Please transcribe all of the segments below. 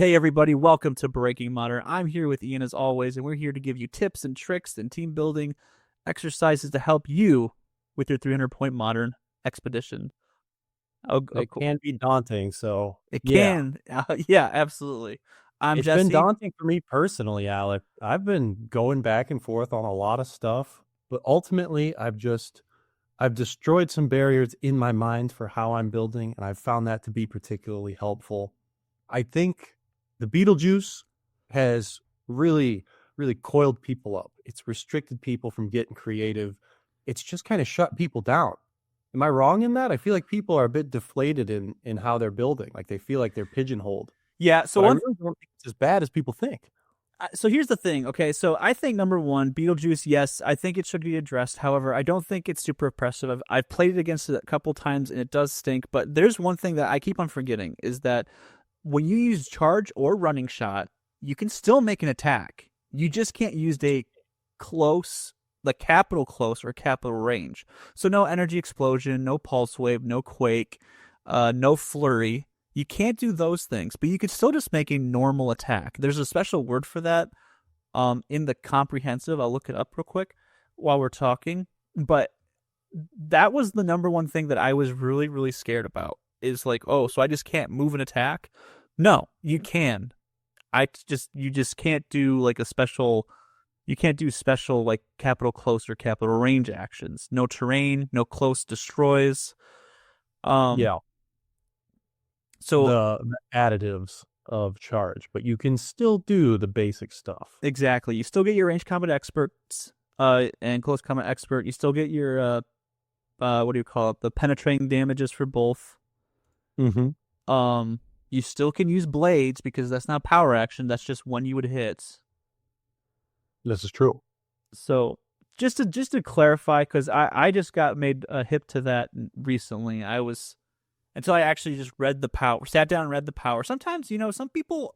Hey everybody, welcome to Breaking Modern. I'm here with Ian as always, and we're here to give you tips and tricks and team building exercises to help you with your 300-point modern expedition. It can be daunting. So, It yeah, can. Yeah, absolutely. I'm it's been Jesse. daunting for me personally, Alec. I've been going back and forth on a lot of stuff, but ultimately, I've destroyed some barriers in my mind for how I'm building, and I've found that to be particularly helpful. I think the Beetlejuice has really coiled people up. It's restricted people from getting creative. It's just kind of shut people down. Am I wrong in that? I feel like people are a bit deflated in how they're building. Like they feel like they're pigeonholed. Yeah, But I really don't think it's as bad as people think. so here's the thing. Okay, so I think number one, Beetlejuice, yes, I think it should be addressed. However, I don't think it's super oppressive. I've played it against it a couple times and it does stink, but there's one thing that I keep on forgetting is that when you use charge or running shot, you can still make an attack. You just can't use the close, the capital close or capital range. So no energy explosion, no pulse wave, no quake, no flurry. You can't do those things, but you could still just make a normal attack. There's a special word for that in the comprehensive. I'll look it up real quick while we're talking. But that was the number one thing that I was really scared about is like, oh, so I just can't move an attack? No, you can. You just can't do like a special you can't do special like capital close or capital range actions. No terrain, no close destroys. Um Yeah, so the additives of charge, but you can still do the basic stuff. exactly. You still get your range combat experts and close combat expert. You still get your what do you call it? The penetrating damages for both. Mm-hmm. Um, you still can use blades because that's not power action. That's just when you would hit. This is true. So just to clarify, because I just got made hip to that recently. I was until I actually just read the power, sat down and read the power. Sometimes some people,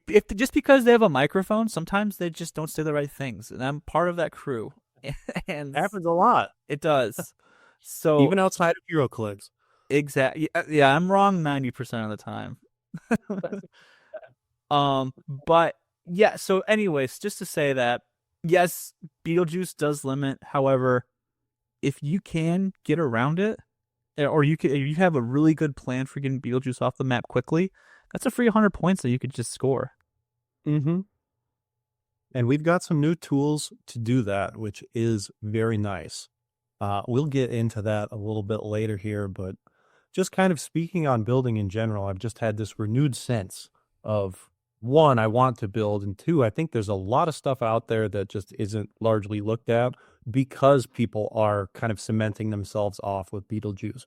if just because they have a microphone, sometimes they just don't say the right things, and I'm part of that crew, and Happens a lot, it does. So even outside of HeroClix. exactly, yeah, I'm wrong 90% of the time. But yeah, so anyways, just to say that yes, Beetlejuice does limit. However, if you can get around it, or if you have a really good plan for getting Beetlejuice off the map quickly, that's a free 100 points that you could just score. Mm-hmm. And we've got some new tools to do that, which is very nice. We'll get into that a little bit later here, but just kind of speaking on building in general, I've just had this renewed sense of one, I want to build, and two, I think there's a lot of stuff out there that just isn't largely looked at because people are kind of cementing themselves off with Beetlejuice.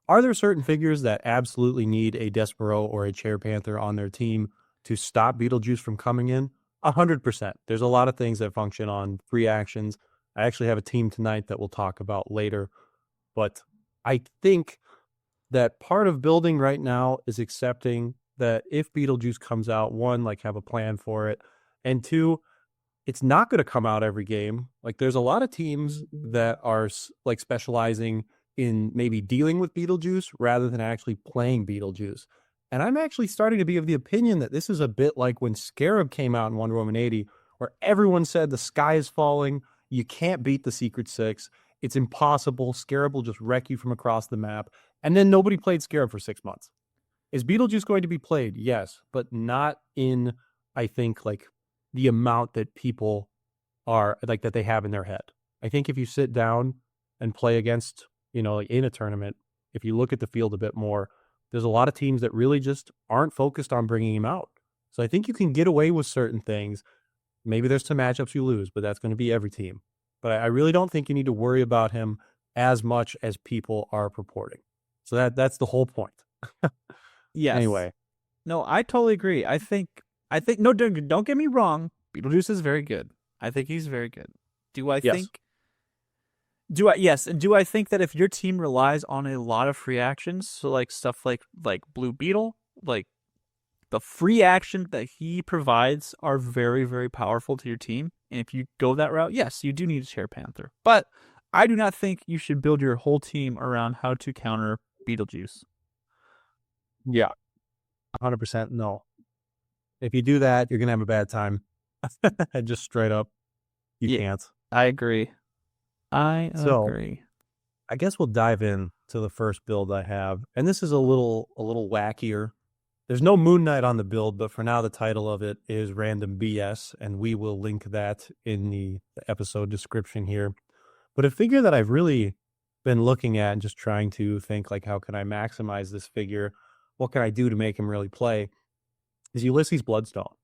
Are there certain figures that absolutely need a Despero or a Chair Panther on their team to stop Beetlejuice from coming in? 100%. There's a lot of things that function on free actions. I actually have a team tonight that we'll talk about later. But I think that part of building right now is accepting that if Beetlejuice comes out, one, like have a plan for it, and two, it's not going to come out every game. Like there's a lot of teams that are like specializing in maybe dealing with Beetlejuice rather than actually playing Beetlejuice. And I'm actually starting to be of the opinion that this is a bit like when Scarab came out in Wonder Woman 80, where everyone said the sky is falling, you can't beat the Secret Six, it's impossible, Scarab will just wreck you from across the map. And then nobody played Scarab for 6 months. Is Beetlejuice going to be played? Yes, but not in, I think, like the amount that people are like that they have in their head. I think if you sit down and play against, like in a tournament, if you look at the field a bit more, there's a lot of teams that really just aren't focused on bringing him out. So I think you can get away with certain things. Maybe there's some matchups you lose, but that's going to be every team. But I really don't think you need to worry about him as much as people are purporting. So that's the whole point. Yes. Anyway, No, I totally agree. I think no, don't get me wrong. Beetlejuice is very good. I think he's very good. Do I yes. think Do I yes, and do I think that if your team relies on a lot of free actions, so like stuff like Blue Beetle, like the free action that he provides are very powerful to your team, and if you go that route, yes, you do need a Chair Panther. But I do not think you should build your whole team around how to counter Beetlejuice. Yeah. 100% no. If you do that, you're gonna have a bad time. Just straight up, you Yeah, can't. I agree. I So agree. I guess we'll dive in to the first build I have, and this is a little wackier. There's no Moon Knight on the build, but for now the title of it is Random BS, and we will link that in the episode description here. But a figure that I've really been looking at and just trying to think like, how can I maximize this figure? What can I do to make him really play? Is Ulysses Bloodstone.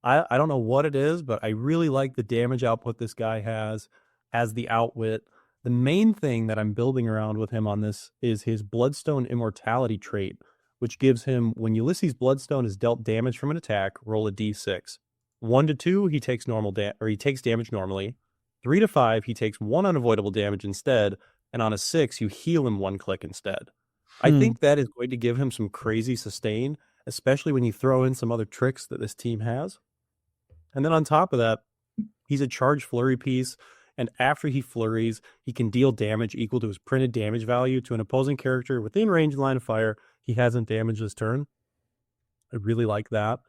I don't know what it is, but I really like the damage output this guy has the outwit. The main thing that I'm building around with him on this is his Bloodstone Immortality trait, which gives him, when Ulysses Bloodstone is dealt damage from an attack, roll a d6. 1 to 2, he takes he takes damage normally. 3 to 5, he takes 1 unavoidable damage instead, and on a 6, you heal him 1 click instead. I Hmm. think that is going to give him some crazy sustain, especially when you throw in some other tricks that this team has. And then on top of that, he's a charge flurry piece. And after he flurries, he can deal damage equal to his printed damage value to an opposing character within range and line of fire he hasn't damaged this turn. I really like that.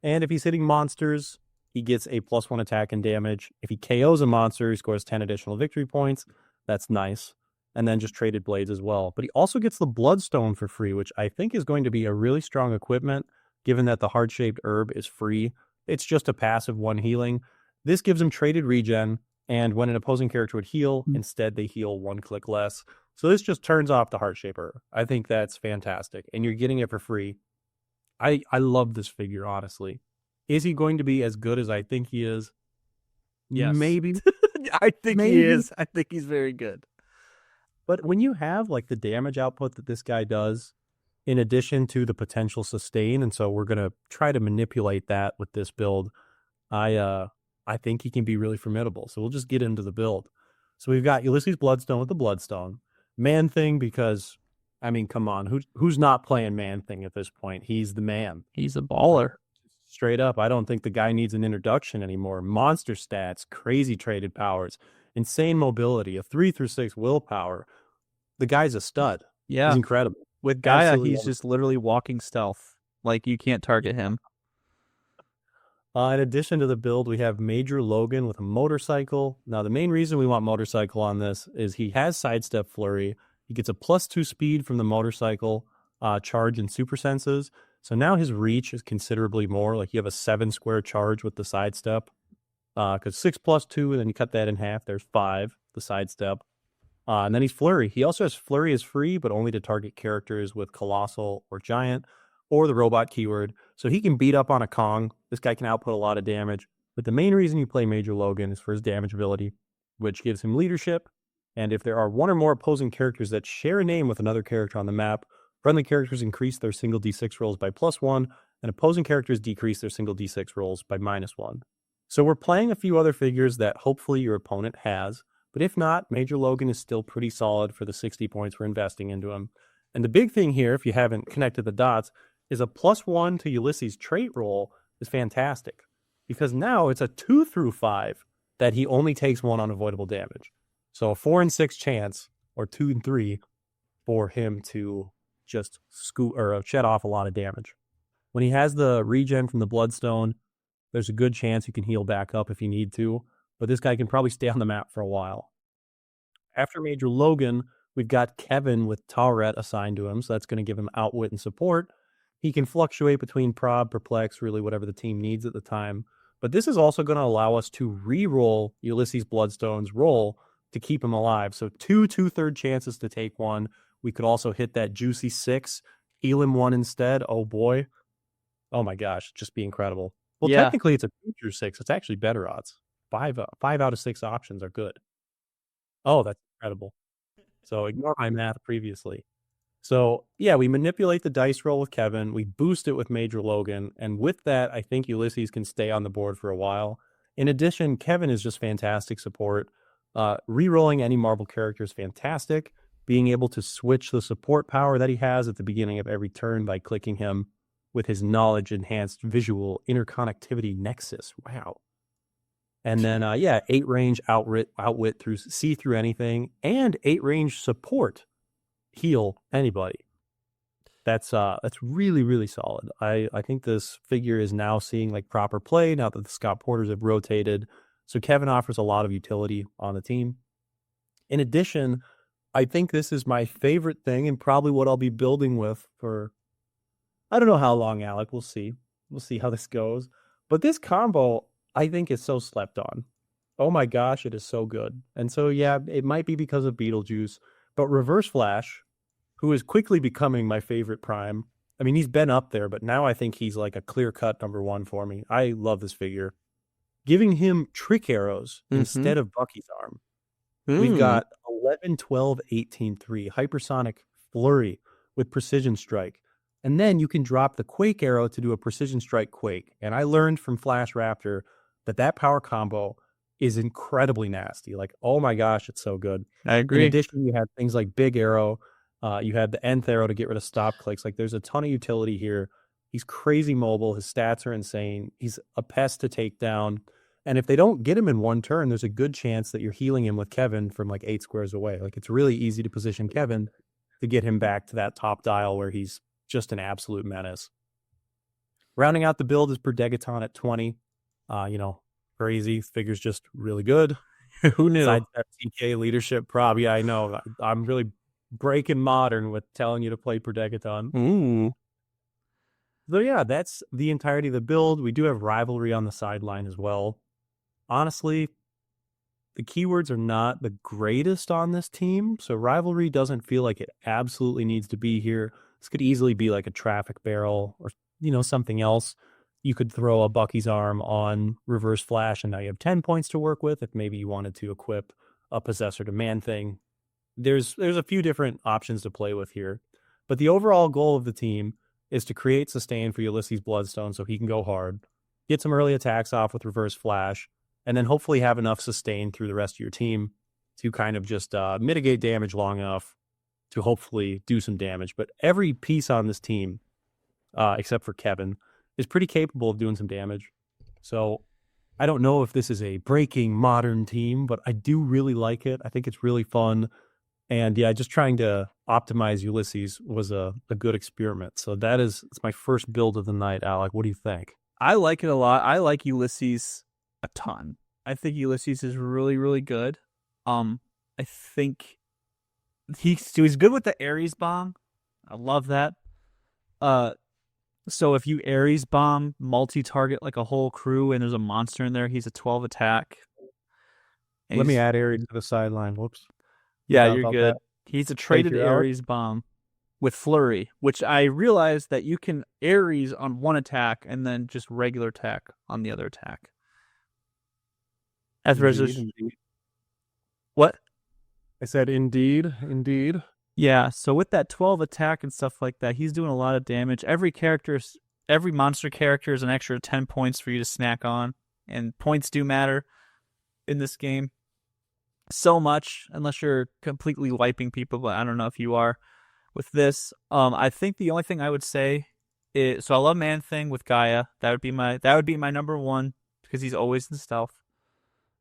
And if he's hitting monsters, he gets a +1 attack and damage. If he KOs a monster, he scores 10 additional victory points. That's nice. And then just traded blades as well. But he also gets the Bloodstone for free, which I think is going to be a really strong equipment, given that the heart-shaped herb is free. It's just a passive 1 healing. This gives him traded regen, and when an opposing character would heal, instead they heal 1 click less. So this just turns off the heart-shaped herb. I think that's fantastic. And you're getting it for free. I love this figure, honestly. Is he going to be as good as I think he is? Yes. Maybe. I think he Maybe. is. I think he's very good. But when you have like the damage output that this guy does, in addition to the potential sustain, and so we're gonna try to manipulate that with this build, I think he can be really formidable. So we'll just get into the build. So we've got Ulysses Bloodstone with the Bloodstone. Man Thing, because I mean, come on, who's not playing Man Thing at this point? He's the man. He's a baller. Straight up, I don't think the guy needs an introduction anymore. Monster stats, crazy traded powers, insane mobility, a 3 through 6 willpower. The guy's a stud. He's Yeah. incredible. With Gaia, Absolutely. he's just literally walking stealth. Like you can't target him. In addition to the build, we have Major Logan with a motorcycle. Now, the main reason we want motorcycle on this is he has sidestep flurry. He gets a +2 speed from the motorcycle, charge and super senses. So now his reach is considerably more. Like you have a 7 square charge with the sidestep. Because 6 + 2, and then you cut that in half. There's 5, the sidestep. And then he's Flurry. He also has Flurry as free, but only to target characters with Colossal or Giant or the robot keyword. So he can beat up on a Kong. This guy can output a lot of damage. But the main reason you play Major Logan is for his damage ability, which gives him leadership. And if there are 1 or more opposing characters that share a name with another character on the map, friendly characters increase their single d6 rolls by +1, and opposing characters decrease their single d6 rolls by -1. So we're playing a few other figures that hopefully your opponent has. But if not, Major Logan is still pretty solid for the 60 points we're investing into him. And the big thing here, if you haven't connected the dots, is a +1 to Ulysses trait roll is fantastic. Because now it's a 2 through 5 that he only takes 1 unavoidable damage. So a 4 and 6 chance, or 2 and 3, for him to just scoot or shed off a lot of damage. When he has the regen from the Bloodstone, there's a good chance you can heal back up if you need to. But this guy can probably stay on the map for a while. After Major Logan, we've got Kevin with Tauret assigned to him, so that's going to give him outwit and support. He can fluctuate between prob, perplex, really whatever the team needs at the time. But this is also going to allow us to re-roll Ulysses Bloodstone's roll to keep him alive. So 2 2/3 chances to take 1. We could also hit that juicy 6, heal him 1 instead. Oh boy. Oh my gosh, just be incredible. Well, Yeah. technically it's a 2 through 6. It's actually better odds. 5 out of 6 options are good. Oh, that's incredible. So ignore my math previously. So yeah, we manipulate the dice roll with Kevin. We boost it with Major Logan. And with that, I think Ulysses can stay on the board for a while. In addition, Kevin is just fantastic support. Rerolling any Marvel character is fantastic. Being able to switch the support power that he has at the beginning of every turn by clicking him with his knowledge enhanced visual interconnectivity nexus. Wow. And then, 8 range outwit through see through anything, and 8 range support heal anybody. That's really, really solid. I think this figure is now seeing like proper play now that the Scott Porters have rotated. So Kevin offers a lot of utility on the team. In addition, I think this is my favorite thing and probably what I'll be building with for I don't know how long, Alec. We'll see. We'll see how this goes. But this combo, I think, is so slept on. Oh my gosh, it is so good. And so, yeah, it might be because of Beetlejuice, but Reverse Flash, who is quickly becoming my favorite Prime. I mean, he's been up there, but now I think he's like a clear cut number one for me. I love this figure. Giving him trick arrows Mm-hmm. instead of Bucky's arm. We've Mm. got 11, 12, 18, 3, hypersonic flurry with precision strike. And then you can drop the Quake arrow to do a precision strike Quake. And I learned from Flash Raptor that that power combo is incredibly nasty. Like, oh my gosh, it's so good. I In agree. addition, you have things like Big Arrow. You have the Nth arrow to get rid of stop clicks. Like, there's a ton of utility here. He's crazy mobile. His stats are insane. He's a pest to take down. And if they don't get him in one turn, there's a good chance that you're healing him with Kevin from like 8 squares away. Like, it's really easy to position Kevin to get him back to that top dial where he's just an absolute menace. Rounding out the build is Perdegaton at 20. Crazy. Figure's just really good. Who knew? Sidestep TK leadership prob. Yeah, I know. I'm really breaking modern with telling you to play Perdegaton. Ooh. So yeah, that's the entirety of the build. We do have rivalry on the sideline as well. Honestly, the keywords are not the greatest on this team, so rivalry doesn't feel like it absolutely needs to be here. This could easily be like a traffic barrel or something else. You could throw a Bucky's arm on Reverse Flash, and now you have 10 points to work with. If maybe you wanted to equip a Possessor to Man Thing, there's a few different options to play with here. But the overall goal of the team is to create sustain for Ulysses Bloodstone so he can go hard, get some early attacks off with Reverse Flash, and then hopefully have enough sustain through the rest of your team to kind of just mitigate damage long enough to hopefully do some damage. But every piece on this team, except for Kevin, is pretty capable of doing some damage. So I don't know if this is a breaking modern team, but I do really like it. I think it's really fun. And yeah, just trying to optimize Ulysses was a good experiment. So it's my first build of the night, Alec. What do you think? I like it a lot. I like Ulysses a ton. I think Ulysses is really, really good. I think he's good with the Ares bomb. I love that. So if you Ares bomb multi-target like a whole crew and there's a monster in there, he's a 12 attack. Let me add Ares to the sideline. Whoops. Yeah, Forgot you're about good. that. He's a Thank traded you, Alec. Ares bomb with flurry, which I realized that you can Ares on one attack and then just regular attack on the other attack. As Indeed. what? I said indeed, indeed. Yeah, so with that 12 attack and stuff like that, he's doing a lot of damage. Every monster character is an extra 10 points for you to snack on, and points do matter in this game so much, unless you're completely wiping people, but I don't know if you are with this. I think the only thing I would say is, so I love Man Thing with Gaia. That would be my number one because he's always in stealth.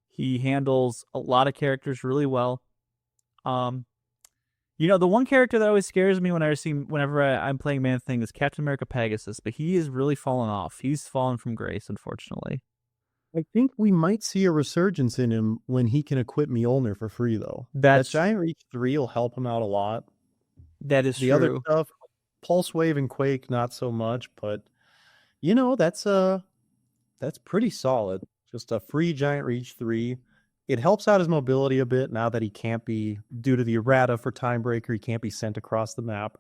He handles a lot of characters really well. The one character that always scares me whenever I'm playing Man Thing is Captain America Pegasus, but he is really fallen off. He's fallen from grace, unfortunately. I think we might see a resurgence in him when he can equip Mjolnir for free, though. That That's Giant Reach 3 will help him out a lot. that is The true. other stuff, Pulse Wave and Quake, not so much, but that's pretty solid. Just a free Giant Reach 3. It helps out his mobility a bit now that he can't be, due to the errata for Timebreaker, he can't be sent across the map.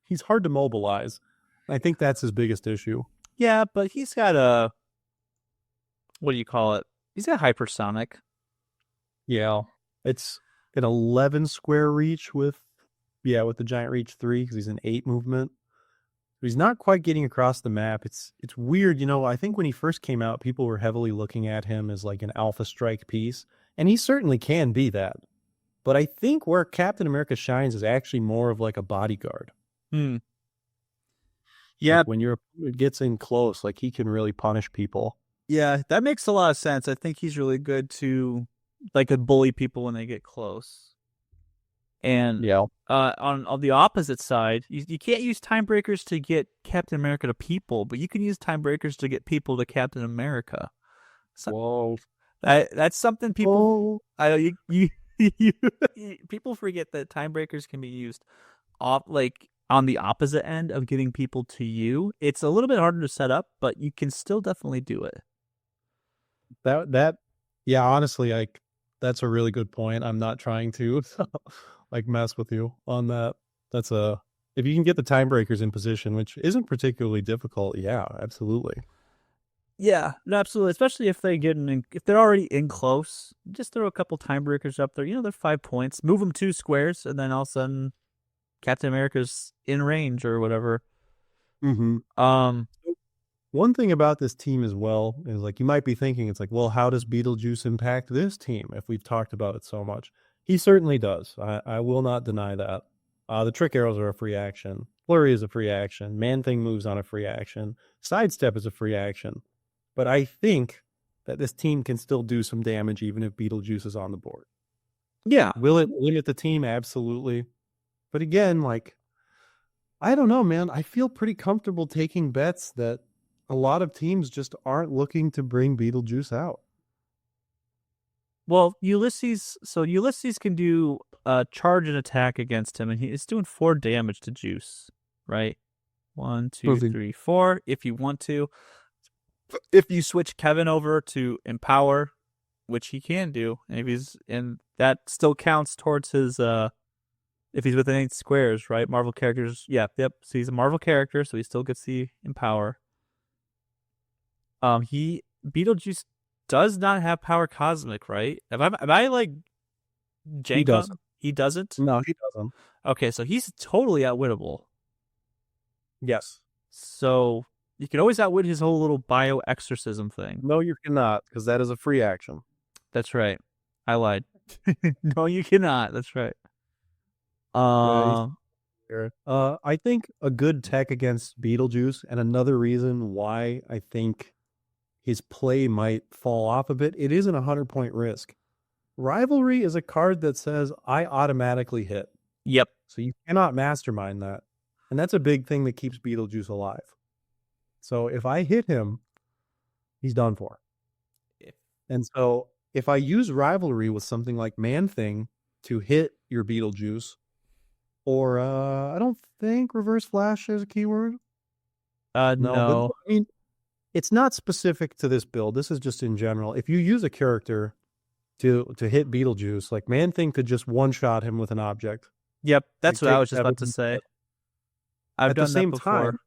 He's hard to mobilize. I think that's his biggest issue. Yeah, but he's got what do you call it? He's got hypersonic. Yeah. It's an 11 square reach with the Giant Reach 3 because he's an 8 movement. He's not quite getting across the map. It's weird. I think when he first came out, people were heavily looking at him as like an Alpha Strike piece, and he certainly can be that. But I think where Captain America shines is actually more of like a bodyguard. Yeah, Like when your opponent gets in close, like he can really punish people. yeah, that makes a lot of sense. I think he's really good to bully people when they get close. And Yeah. on the opposite side, you can't use time breakers to get Captain America to people, but you can use time breakers to get people to Captain America. So Whoa. that's something people Oh. I you, people forget that time breakers can be used off like on the opposite end of getting people to you. It's a little bit harder to set up, but you can still definitely do it. That yeah, honestly, like that's a really good point. I'm not trying to like mess with you on that. That's a if you can get the time breakers in position, which isn't particularly difficult, yeah, absolutely. Yeah, no, absolutely. Especially if if they're already in close, just throw a couple time breakers up there. They're 5 points. Move them 2 squares, and then all of a sudden Captain America's in range or whatever. Mm-hmm. Um, One thing about this team as well is like you might be thinking it's like, well, how does Beetlejuice impact this team if we've talked about it so much? He certainly does. I will not deny that. The trick arrows are a free action. Flurry is a free action. Man Thing moves on a free action. Sidestep is a free action. But I think that this team can still do some damage even if Beetlejuice is on the board. yeah. Will it limit the team? Absolutely. But again, like, I don't know, man. I feel pretty comfortable taking bets that a lot of teams just aren't looking to bring Beetlejuice out. Well, Ulysses can do charge and attack against him, and he's doing 4 damage to Juice, right? One, two, Perfect. 3, 4. If you want to, if you switch Kevin over to Empower, which he can do, and that still counts towards his if he's within 8 squares, right? Marvel characters, yeah, yep. So he's a Marvel character, so he still gets the Empower. He Beetlejuice does not have power cosmic, right? Am I like He jank on? doesn't. He doesn't. No, he doesn't. Okay, so he's totally outwittable. Yes. So you can always outwit his whole little bio exorcism thing. No, you cannot, because that is a free action. That's right. I lied. No, you cannot. That's right. Yeah. Uh, I think a good tech against Beetlejuice, and another reason why I think his play might fall off a bit, it isn't a 100-point risk. Rivalry is a card that says I automatically hit. yep. So you cannot mastermind that. And that's a big thing that keeps Beetlejuice alive. So if I hit him, he's done for. And so if I use Rivalry with something like Man Thing to hit your Beetlejuice, or I don't think Reverse Flash is a keyword. No, but No. I mean, it's not specific to this build. This is just in general. If you use a character to hit Beetlejuice, like Man Thing could just one shot him with an object. Yep. That's Like what I take was just about to 7. say. I've At the done that same before. time,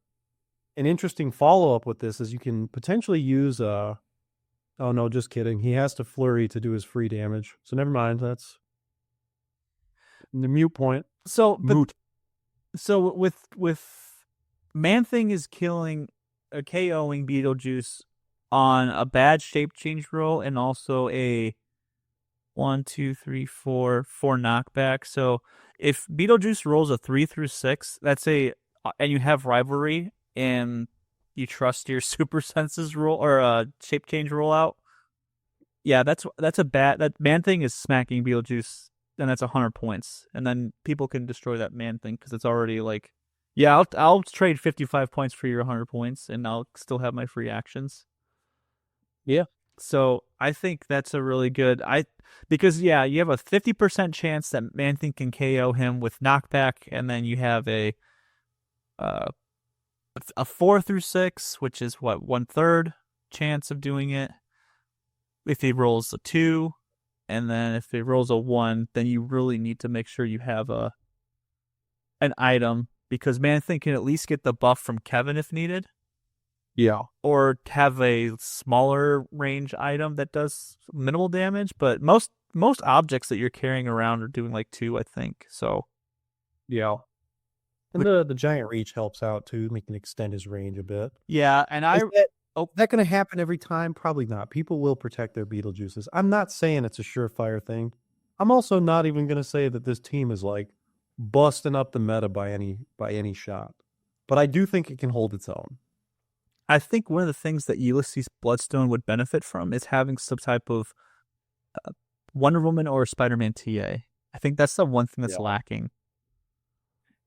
an interesting follow up with this is you can potentially use oh no, just kidding. He has to flurry to do his free damage. So never mind. That's the mute point. So, but Moot. so with Man Thing is killing KOing Beetlejuice on a bad shape change roll and also a 1, 2, 3, 4 knockback. So if Beetlejuice rolls a 3 through 6, and you have Rivalry and you trust your super senses roll or shape change roll out. Yeah, that's a bad. That Man Thing is smacking Beetlejuice, and that's 100 points. And then people can destroy that Man Thing because it's already like, yeah, I'll trade 55 points for your 100 points, and I'll still have my free actions. Yeah. So I think that's a really good because yeah, you have a 50% chance that Man Thing can KO him with knockback, and then you have uh, a 4 through 6, which is what 1/3 chance of doing it. If he rolls a 2, and then if he rolls a 1, then you really need to make sure you have an item because Man Thing can at least get the buff from Kevin if needed. Yeah. Or have a smaller range item that does minimal damage, but most objects that you're carrying around are doing like 2, I think. So Yeah. And the giant reach helps out too. He can extend his range a bit. yeah, and Is that going to happen every time? Probably not. People will protect their Beetlejuices. I'm not saying it's a surefire thing. I'm also not even going to say that this team is like busting up the meta by any shot. But I do think it can hold its own. I think one of the things that Ulysses Bloodstone would benefit from is having some type of Wonder Woman or Spider-Man TA. I think that's the one thing that's Yeah. lacking.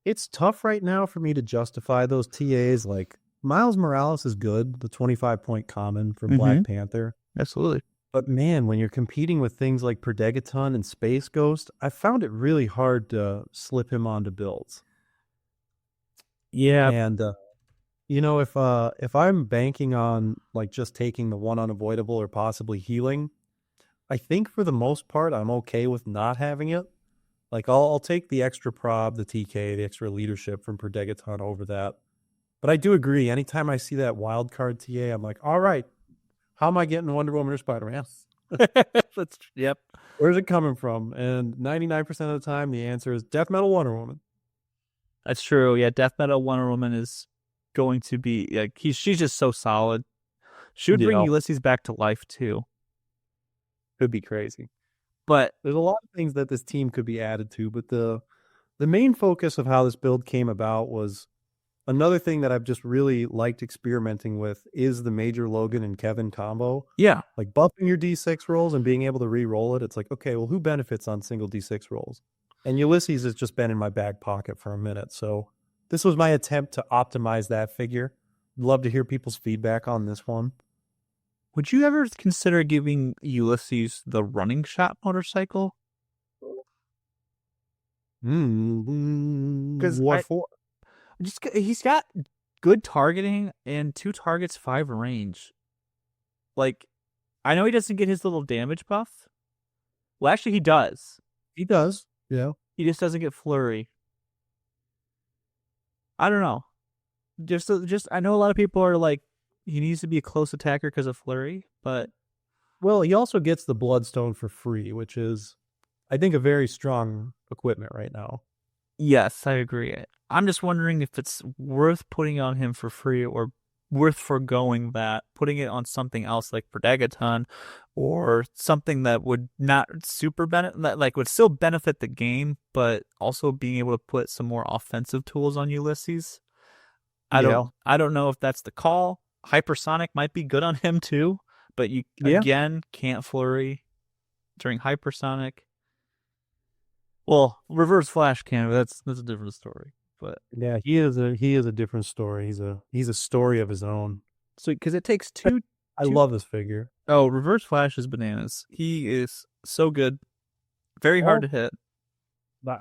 It's tough right now for me to justify those TAs. Like Miles Morales is good, the 25-point common for Mm-hmm. Black Panther. Absolutely. But man, when you're competing with things like Perdegaton and Space Ghost, I found it really hard to slip him onto builds. Yeah. And if I'm banking on like just taking the one unavoidable or possibly healing, I think for the most part I'm okay with not having it. Like I'll take the extra prob, the TK, the extra leadership from Perdegaton over that. But I do agree. Anytime I see that wild card TA, I'm like, all right, how am I getting Wonder Woman or Spider Man? Yep. Where's it coming from? And 99% of the time, the answer is Death Metal Wonder Woman. That's true. Yeah, Death Metal Wonder Woman is going to be like she's just so solid. She would bring Yeah, Ulysses back to life too. could be crazy. But There's a lot of things that this team could be added to, but the main focus of how this build came about was another thing that I've just really liked experimenting with is the Major Logan and Kevin combo. yeah, Like buffing your D6 rolls and being able to re-roll it. It's like, okay, well, who benefits on single D6 rolls? And Ulysses has just been in my back pocket for a minute. So this was my attempt to optimize that figure. Love to hear people's feedback on this one. would you ever consider giving Ulysses the running shot motorcycle? Because What for? he's got good targeting and 2 targets 5 range. Like I know he doesn't get his little damage buff. Well, actually, he does. He does. Yeah. He just doesn't get flurry. I don't know. Just I know a lot of people are like he needs to be a close attacker because of flurry, but Well, he also gets the Bloodstone for free, which is, I think, a very strong equipment right now. yes, I agree. I'm just wondering if it's worth putting on him for free or worth foregoing that, putting it on something else like Predagaton or something that would not super benefit, that like would still benefit the game, but also being able to put some more offensive tools on Ulysses. Yeah. I don't know if that's the call. Hypersonic might be good on him too, but you Yeah. again can't flurry during hypersonic. Well, reverse flash can, but that's a different story. But Yeah, he is a different story. He's a story of his own. so because it takes two I two love this figure. oh, reverse flash is bananas. He is so good. Very hard to All hit. but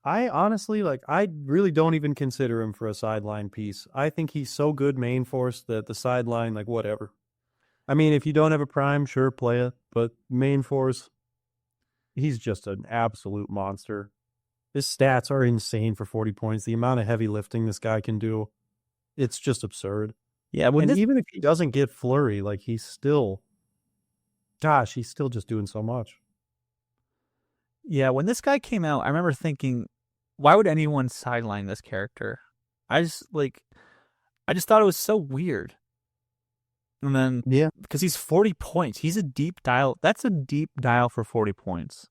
I honestly like I really don't even consider him for a sideline piece. I think he's so good main force that the sideline, like whatever. I mean, if you don't have a prime, sure, play it. But main force, he's just an absolute monster. His stats are insane for 40 points. The amount of heavy lifting this guy can do, it's just absurd. Yeah, when And this even if he doesn't get flurry, like he's still just doing so much. when this guy came out, I remember thinking, why would anyone sideline this character? I just like I just thought it was so weird. And then Yeah. because he's 40 points, he's a deep dial. That's a deep dial for 40 points.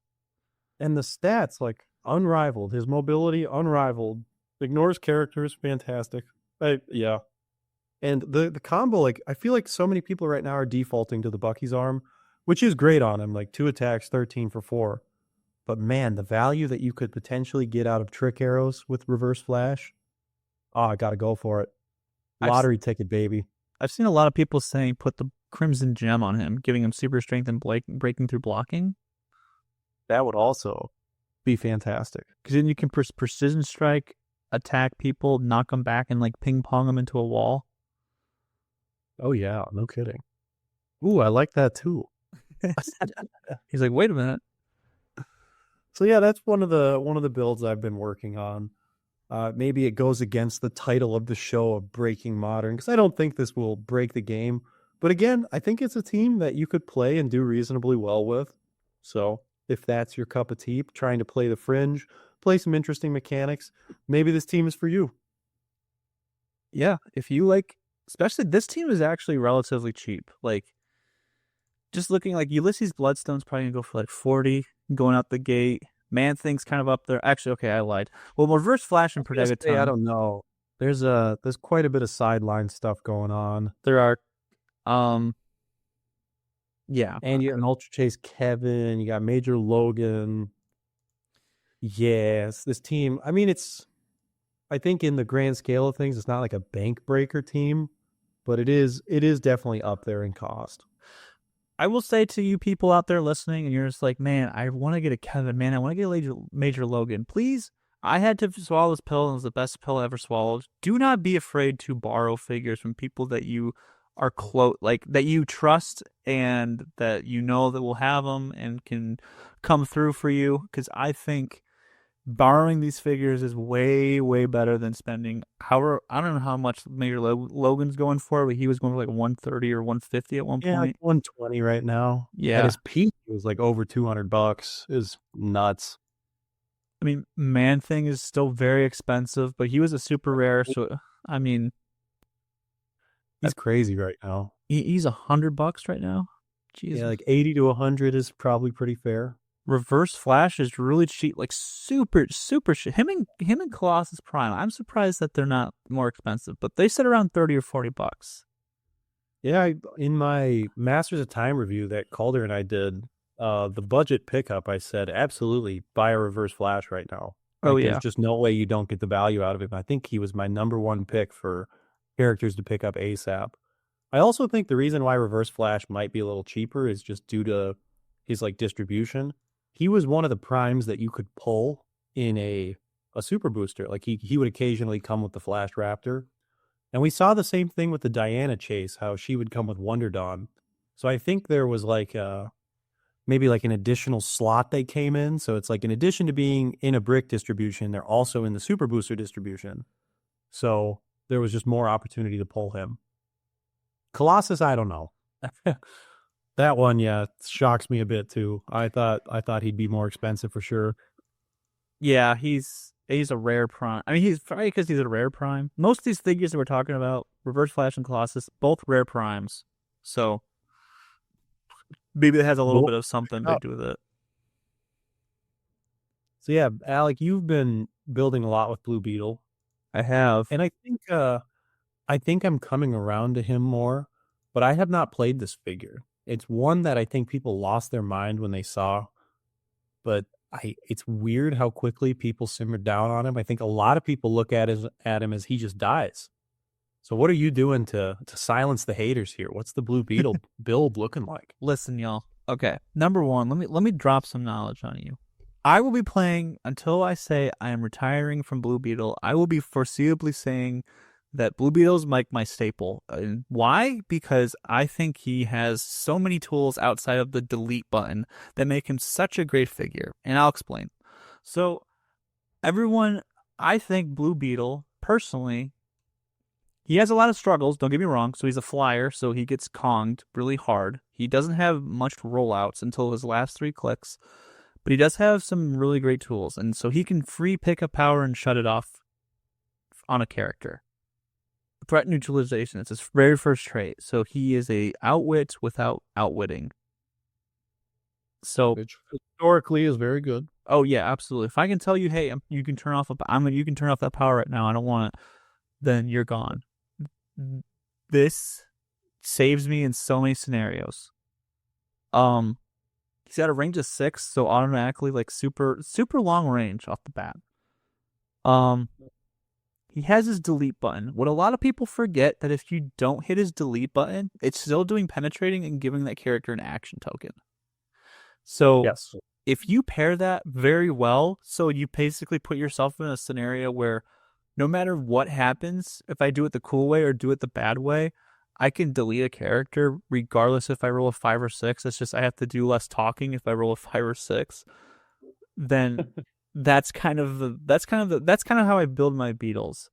And the stats, like unrivaled. His mobility, unrivaled. Ignores characters, fantastic. Yeah. And the combo, like I feel like so many people right now are defaulting to the Bucky's arm, which is great on him, like 2 attacks, 13 for 4. But man, the value that you could potentially get out of trick arrows with reverse flash, I gotta go for it. Lottery ticket, baby. I've seen a lot of people saying put the Crimson Gem on him, giving him super strength and breaking through blocking. That would also be fantastic. Because then you can precision strike, attack people, knock them back, and like ping pong them into a wall. Oh yeah, no kidding. Ooh, I like that too. He's like, wait a minute. So yeah, that's one of the builds I've been working on. Maybe it goes against the title of the show of Breaking Modern, because I don't think this will break the game. But again, I think it's a team that you could play and do reasonably well with. So if that's your cup of tea, trying to play the fringe, play some interesting mechanics, maybe this team is for you. Yeah, if you like, especially this team is actually relatively cheap. Like, just looking like Ulysses Bloodstone's probably gonna go for like 40 going out the gate. Man Thing's kind of up there. Actually, okay, I lied. Well, Reverse Flash and I Predagaton. don't know. There's quite a bit of sideline stuff going on. There are, um, yeah, And you got an Ultra Chase Kevin, you got Major Logan. Yes, this team. I mean, I think in the grand scale of things, it's not like a bank breaker team, but it is definitely up there in cost. I will say to you people out there listening, and you're just like, man, I want to get a Kevin, man, I want to get a Major Logan. Please, I had to swallow this pill, and it was the best pill I ever swallowed. Do not be afraid to borrow figures from people that you are close, like that you trust, and that you know that will have them and can come through for you. Because I think borrowing these figures is way way better than spending. However, I don't know how much Major Logan's going for, but he was going for like 130 or 150 at one Yeah, like point. 120 right now. At Yeah. his peak, it was like over $200. Is nuts. I mean, Man Thing is still very expensive, but he was a super rare. So, I mean, He's that, crazy right now. he's $100 right now. Yeah, Jesus. like 80 to 100 is probably pretty fair. Reverse Flash is really cheap, like super, super cheap. Him and Colossus Prime. I'm surprised that they're not more expensive, but they said around 30 or $40. Yeah, in my Masters of Time review that Calder and I did, the budget pickup, I said absolutely buy a Reverse Flash right now. Oh Like, there's yeah. just no way you don't get the value out of him. I think he was my number one pick for characters to pick up ASAP. I also think the reason why Reverse Flash might be a little cheaper is just due to his like distribution. He was one of the primes that you could pull in a super booster. Like he would occasionally come with the Flash Raptor. And we saw the same thing with the Diana chase, how she would come with Wonder Dawn. So I think there was like maybe like an additional slot they came in. So it's like in addition to being in a brick distribution, they're also in the super booster distribution. So there was just more opportunity to pull him. Colossus, I don't know. That one, yeah, shocks me a bit too. I thought he'd be more expensive for sure. Yeah, he's a rare prime. I mean, he's probably because he's a rare prime. Most of these figures that we're talking about, Reverse Flash and Colossus, both rare primes. So maybe it has a little But bit of something to oh, do with it. so yeah, Alec, you've been building a lot with Blue Beetle, I have. and I think I'm coming around to him more, but I have not played this figure. It's one that I think people lost their mind when they saw, but it's weird how quickly people simmered down on him. I think a lot of people look at him as he just dies. So what are you doing to silence the haters here? What's the Blue Beetle build looking like? Listen, y'all. Okay. Number one, let me drop some knowledge on you. I will be playing until I say I am retiring from Blue Beetle. I will be foreseeably saying that Blue Beetle's like my staple. And why? Because I think he has so many tools outside of the delete button that make him such a great figure. And I'll explain. So, everyone, I think Blue Beetle, personally, he has a lot of struggles, don't get me wrong. So he's a flyer, so he gets Konged really hard. He doesn't have much rollouts until his last 3 clicks, but he does have some really great tools. And so he can free pick up power and shut it off on a character. Threat neutralization, it's his very first trait. So he is a outwit without outwitting. So, Which historically is very good. oh yeah, absolutely. If I can tell you, hey, you can turn off you can turn off that power right now. I don't want it. Then you're gone. This saves me in so many scenarios. He's got a range of 6, so automatically like super super long range off the bat. Um, he has his delete button. What a lot of people forget that if you don't hit his delete button, it's still doing penetrating and giving that character an action token. So Yes. if you pair that very well, so you basically put yourself in a scenario where no matter what happens, if I do it the cool way or do it the bad way, I can delete a character regardless if I roll a 5 or 6. It's just I have to do less talking if I roll a 5 or 6. Then that's kind of how I build my beetles.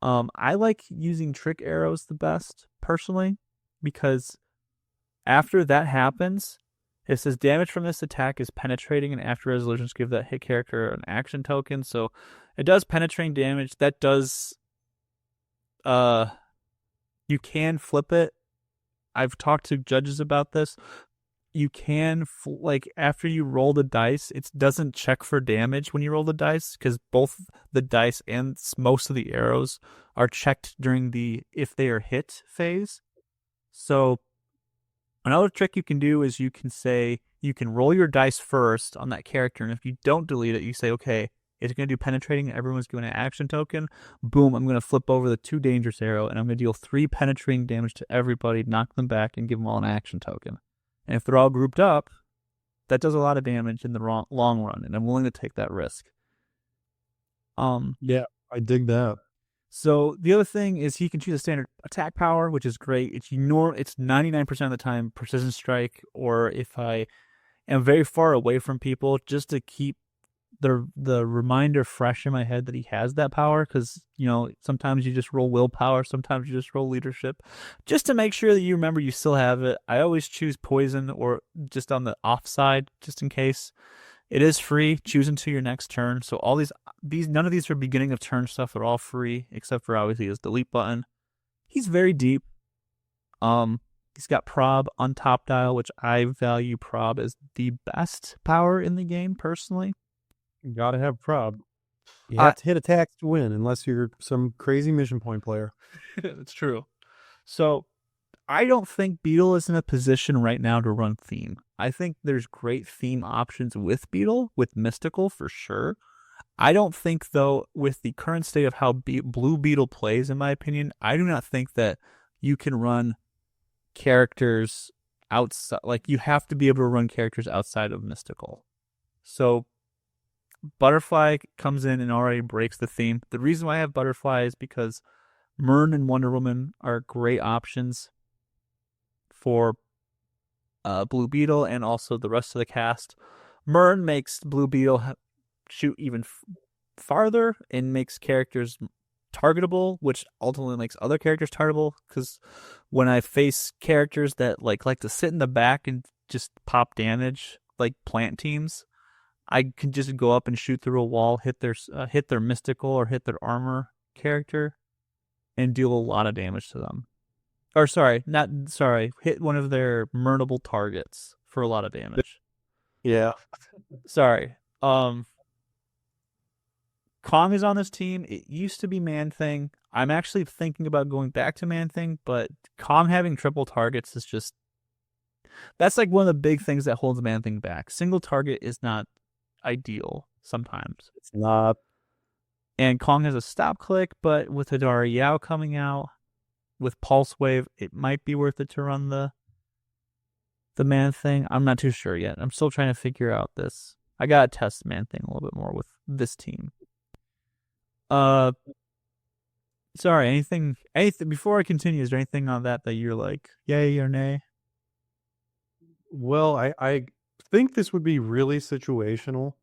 I like using trick arrows the best personally because after that happens, it says damage from this attack is penetrating, and after resolutions give that hit character an action token. So it does penetrating damage. That does you can flip it. I've talked to judges about this. You can like after you roll the dice, it doesn't check for damage when you roll the dice because both the dice and most of the arrows are checked during the if they are hit phase. So another trick you can do is you can say You can roll your dice first on that character, and if you don't delete it, you say, okay, it's going to do penetrating, and everyone's doing an action token. Boom, I'm going to flip over the 2 dangerous arrow, and I'm going to deal 3 penetrating damage to everybody, knock them back, and give them all an action token. And if they're all grouped up, that does a lot of damage in the long run, and I'm willing to take that risk. Yeah, I dig that. So the other thing is he can choose a standard attack power, which is great. It's 99% of the time precision strike, or if I am very far away from people, just to keep the reminder fresh in my head that he has that power, because sometimes you just roll willpower, sometimes you just roll leadership, just to make sure that you remember you still have it. I always choose poison or just on the off side, just in case. It is free. Choose until your next turn. So all these none of these are beginning of turn stuff. They're all free, except for obviously his delete button. He's very deep. He's got prob on top dial, which I value prob as the best power in the game personally. You gotta have prob. You have to hit attacks to win, unless you're some crazy mission point player. It's true. So I don't think Beetle is in a position right now to run theme. I think there's great theme options with Beetle, with Mystical for sure. I don't think, though, with the current state of how Blue Beetle plays, in my opinion, I do not think that you can run characters outside. Like, you have to be able to run characters outside of Mystical. So Butterfly comes in and already breaks the theme. The reason why I have Butterfly is because Myrn and Wonder Woman are great options for Blue Beetle and also the rest of the cast. Myrn makes Blue Beetle shoot even farther and makes characters targetable, which ultimately makes other characters targetable, because when I face characters that like to sit in the back and just pop damage, like plant teams, I can just go up and shoot through a wall, hit their mystical or hit their armor character, and deal a lot of damage to them. Or hit one of their murnable targets for a lot of damage. Yeah. Sorry. Kong is on this team. It used to be Man-Thing. I'm actually thinking about going back to Man-Thing, but Kong having triple targets is just... That's like one of the big things that holds Man-Thing back. Single target is not ideal sometimes. It's not. And Kong has a stop click, but with Hidari Yao coming out, with Pulse Wave, it might be worth it to run the Man-Thing. I'm not too sure yet. I'm still trying to figure out this. I gotta test Man-Thing a little bit more with this team. Sorry, anything before I continue, is there anything on that you're like, yay or nay? Well, I think this would be really situational,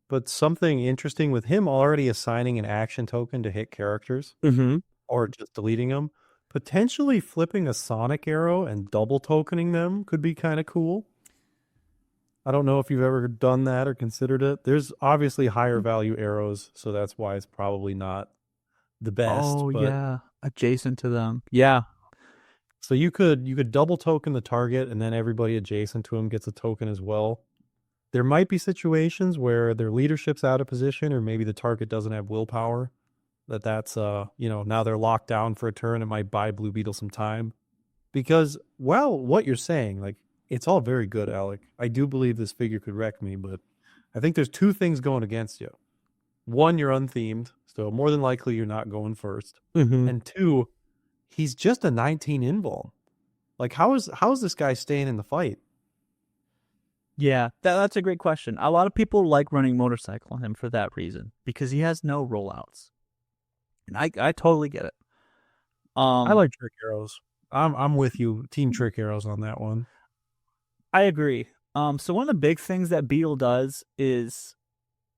but something interesting with him already assigning an action token to hit characters, or just deleting them, potentially flipping a Sonic arrow and double tokening them could be kind of cool. I don't know if you've ever done that or considered it. There's obviously higher value arrows, so that's why it's probably not the best. Oh, but yeah. Adjacent to them. Yeah. So you could double token the target, and then everybody adjacent to him gets a token as well. There might be situations where their leadership's out of position, or maybe the target doesn't have willpower. That's now they're locked down for a turn. It might buy Blue Beetle some time. Because, well, what you're saying, like, it's all very good, Alec. I do believe this figure could wreck me, but I think there's 2 things going against you. 1, you're unthemed, so more than likely you're not going first. And 2, he's just a 19 invuln. Like, how is this guy staying in the fight? Yeah, that's a great question. A lot of people like running motorcycle on him for that reason, because he has no rollouts. And I totally get it. I like trick arrows. I'm with you, Team Trick Arrows on that one. I agree. So one of the big things that Beetle does is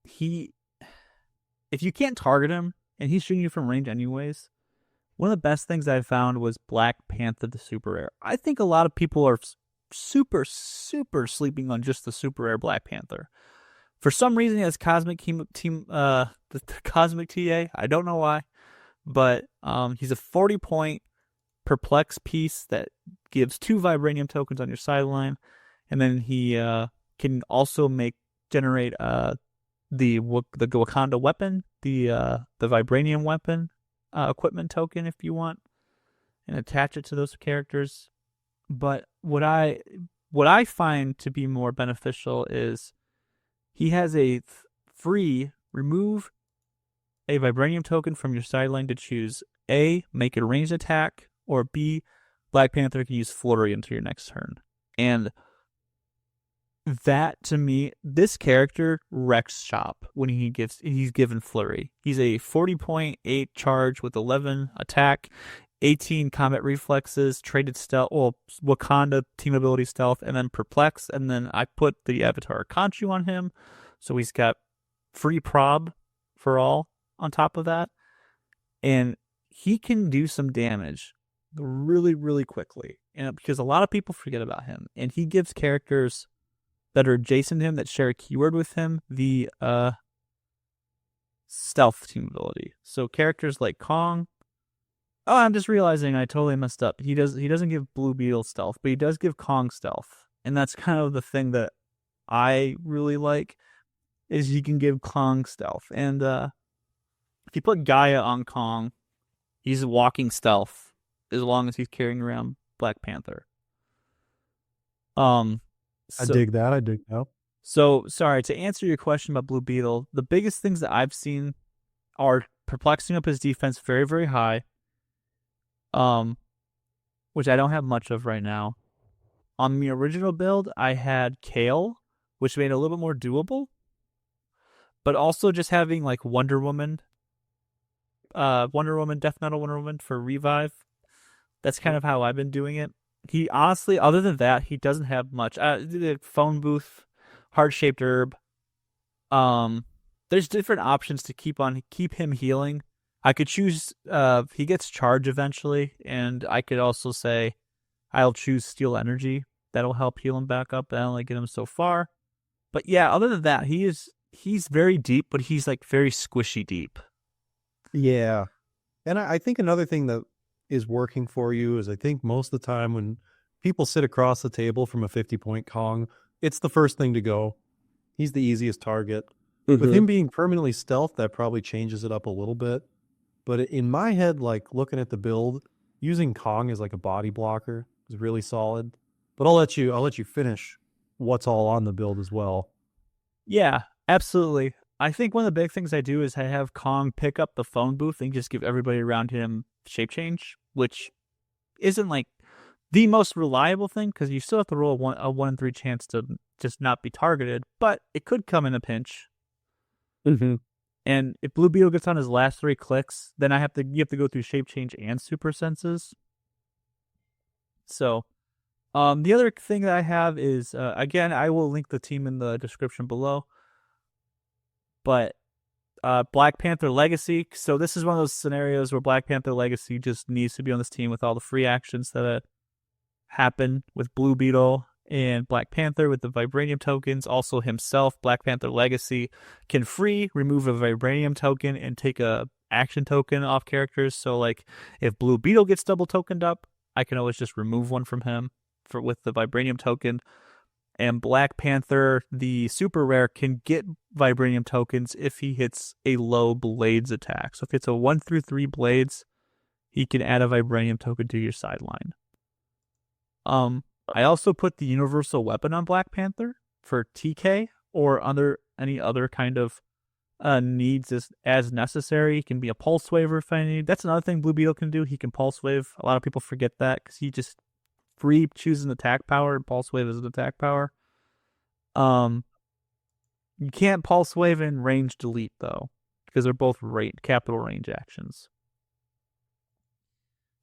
if you can't target him and he's shooting you from range anyways, one of the best things I found was Black Panther, the super rare. I think a lot of people are super, super sleeping on just the super rare Black Panther. For some reason, he has Cosmic the Cosmic TA. I don't know why, but he's a 40-point perplex piece that gives 2 vibranium tokens on your sideline, and then he can also generate the Wakanda weapon, the vibranium weapon equipment token if you want, and attach it to those characters. But what I find to be more beneficial is he has a free remove a vibranium token from your sideline to choose A, make a ranged attack, or B, Black Panther can use flurry into your next turn. And that to me, this character wrecks shop when he's given flurry. He's a 40.8 charge with 11 attack, 18 combat reflexes, traded stealth, well, Wakanda team ability stealth, and then perplex. And then I put the Avatar Conchu on him, so he's got free prob for all on top of that, and he can do some damage really, really quickly. And because a lot of people forget about him, and he gives characters that are adjacent to him that share a keyword with him the stealth team ability. So characters like Kong. Oh, I'm just realizing I totally messed up. He doesn't give Blue Beetle stealth, but he does give Kong stealth, and that's kind of the thing that I really like is he can give Kong stealth. And if you put Gaia on Kong, he's walking stealth as long as he's carrying around Black Panther. I dig that. I dig that. So, sorry, to answer your question about Blue Beetle, the biggest things that I've seen are perplexing up his defense very, very high, which I don't have much of right now. On the original build, I had Kale, which made it a little bit more doable, but also just having like Wonder Woman, Death Metal Wonder Woman for revive. That's kind of how I've been doing it. He honestly, other than that, he doesn't have much. The phone booth, heart-shaped herb. There's different options to keep him healing. I could choose. He gets charge eventually, and I could also say, I'll choose Steel Energy. That'll help heal him back up. I only get him so far, but yeah. Other than that, he's very deep, but he's like very squishy deep. Yeah, and I think another thing that is working for you is I think most of the time when people sit across the table from a 50-point Kong, it's the first thing to go. He's the easiest target. Mm-hmm. With him being permanently stealth, that probably changes it up a little bit. But in my head, like looking at the build, using Kong as like a body blocker is really solid. But I'll let you finish what's all on the build as well. Yeah, absolutely. I think one of the big things I do is I have Kong pick up the phone booth and just give everybody around him shape change, which isn't like the most reliable thing because you still have to roll a 1 in 3 chance to just not be targeted, but it could come in a pinch. Mm-hmm. And if Blue Beetle gets on his last 3 clicks, then you have to go through shape change and super senses. So, the other thing that I have is again, I will link the team in the description below. But Black Panther Legacy. So this is one of those scenarios where Black Panther Legacy just needs to be on this team with all the free actions that happen with Blue Beetle and Black Panther with the Vibranium tokens. Also himself, Black Panther Legacy, can remove a Vibranium token and take a action token off characters. So like if Blue Beetle gets double tokened up, I can always just remove one from him with the Vibranium token. And Black Panther, the super rare, can get Vibranium tokens if he hits a low Blades attack. So if it's a 1 through 3 Blades, he can add a Vibranium token to your sideline. I also put the Universal Weapon on Black Panther for TK or any other kind of needs as necessary. He can be a Pulse Waver if I need. That's another thing Blue Beetle can do. He can Pulse Wave. A lot of people forget that because he just chooses an attack power and Pulse Wave is an attack power. You can't Pulse Wave and Range Delete though, because they're both capital range actions.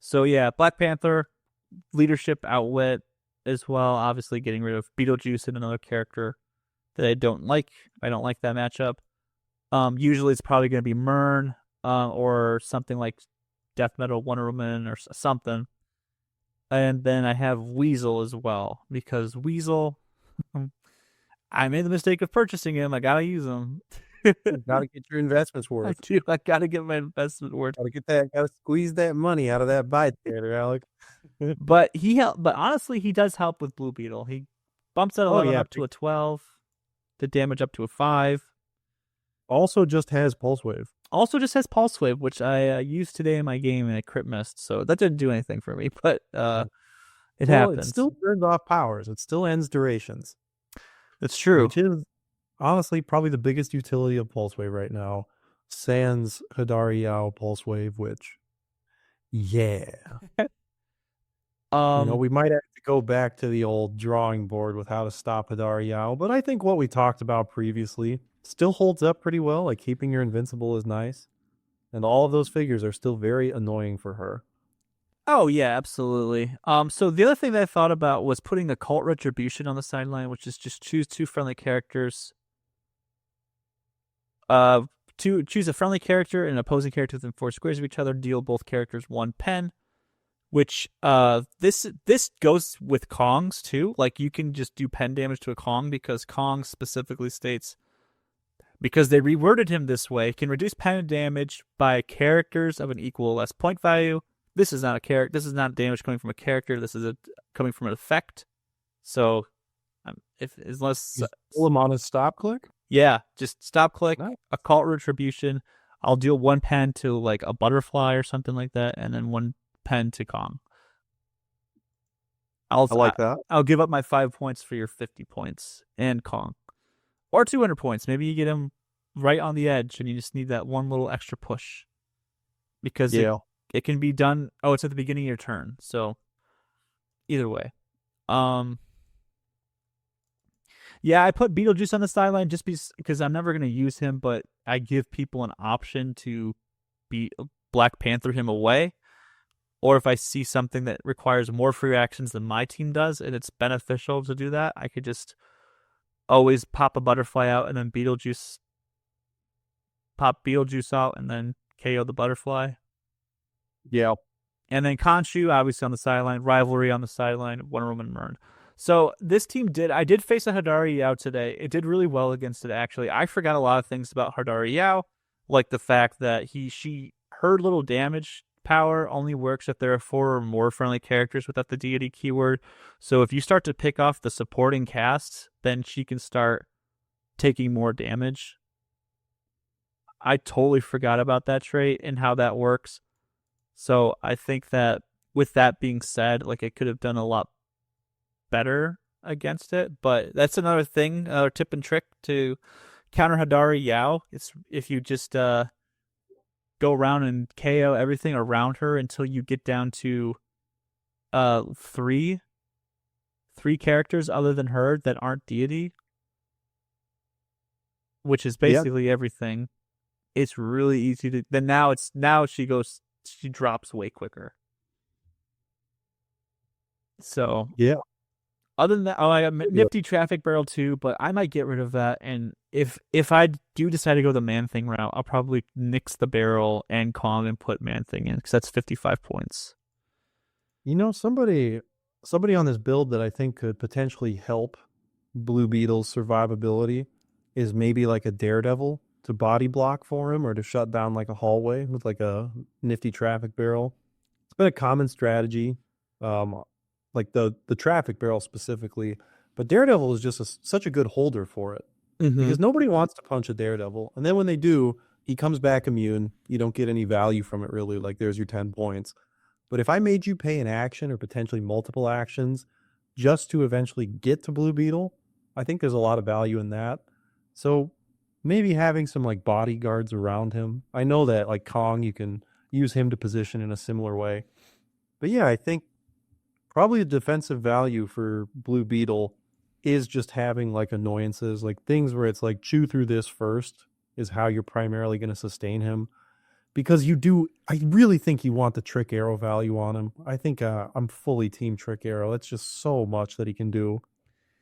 So yeah, Black Panther, leadership, outwit as well. Obviously, getting rid of Beetlejuice and another character that I don't like. I don't like that matchup. Usually, it's probably going to be Mern or something like Death Metal Wonder Woman or something. And then I have Weasel as well, because Weasel, I made the mistake of purchasing him. I gotta use him. Gotta get your investments worth. I do. I gotta get my investment worth. Gotta squeeze that money out of that buy there, Alec. But honestly, he does help with Blue Beetle. He bumps that 11 up to a 12, the damage up to a 5. Also just has Pulse Wave. Which I used today in my game and it crit missed, so that didn't do anything for me. But It Well, it happens. still burns off powers. It still ends durations, It's true. which is honestly probably the biggest utility of Pulse Wave right now. Sans Hadari Yao Pulse Wave, which, yeah. Um, We might have to go back to the old drawing board with how to stop Hadari Yao, but I think what we talked about previously still holds up pretty well. Like keeping your invincible is nice, and all of those figures are still very annoying for her. oh yeah, absolutely. So the other thing that I thought about was putting occult retribution on the sideline, which is just choose two friendly characters. Uh, to choose a friendly character and an opposing character within 4 squares of each other. Deal both characters 1 pen. Which this goes with Kongs too. Like you can just do pen damage to a Kong because Kong specifically states because they reworded him this way, can reduce pen damage by characters of an equal or less point value. This is not a character. This is not damage coming from a character. This is coming from an effect. So, if unless Just pull him on a stop click. yeah, just stop click Nice. occult retribution. I'll deal 1 pen to like a butterfly or something like that, and then 1 pen to Kong. I like that. I'll give up my 5 points for your 50 points and Kong, or 200 points. Maybe you get him right on the edge, and you just need that one little extra push because Yeah. it can be done. Oh, it's at the beginning of your turn, so either way. Um, yeah, I put Beetlejuice on the sideline just because I'm never gonna use him, but I give people an option to beat Black Panther him away. Or if I see something that requires more free actions than my team does, and it's beneficial to do that, I could just always pop a butterfly out and then pop Beetlejuice out and then KO the butterfly. Yeah. And then Khonshu, obviously on the sideline, Rivalry on the sideline, Wonder Woman Mern. So this team I did face a Hadari Yao today. It did really well against it, actually. I forgot a lot of things about Hadari Yao, like the fact that her little damage power only works if there are 4 or more friendly characters without the deity keyword. So if you start to pick off the supporting casts, then she can start taking more damage. I totally forgot about that trait and how that works. So I think that with that being said, like it could have done a lot better against it, but that's another thing, tip and trick to counter Hadari Yao. It's if you just go around and KO everything around her until you get down to three characters other than her that aren't deity, which is basically everything. It's really easy to then now she drops way quicker. So Yeah. other than that, I got Nifty Traffic Barrel too, but I might get rid of that. And if I do decide to go the Man Thing route, I'll probably nix the barrel and Kong and put Man Thing in because that's 55 points. Somebody on this build that I think could potentially help Blue Beetle's survivability is maybe like a Daredevil to body block for him or to shut down like a hallway with like a nifty traffic barrel. It's been a common strategy, like the traffic barrel specifically. But Daredevil is just such a good holder for it because nobody wants to punch a Daredevil, and then when they do, he comes back immune. You don't get any value from it really. Like there's your 10 points. But if I made you pay an action or potentially multiple actions just to eventually get to Blue Beetle, I think there's a lot of value in that. So maybe having some like bodyguards around him. I know that like Kong, you can use him to position in a similar way. But yeah, I think probably a defensive value for Blue Beetle is just having like annoyances, like things where it's like chew through this first is how you're primarily going to sustain him. Because I really think you want the Trick Arrow value on him. I think I'm fully team Trick Arrow. That's just so much that he can do.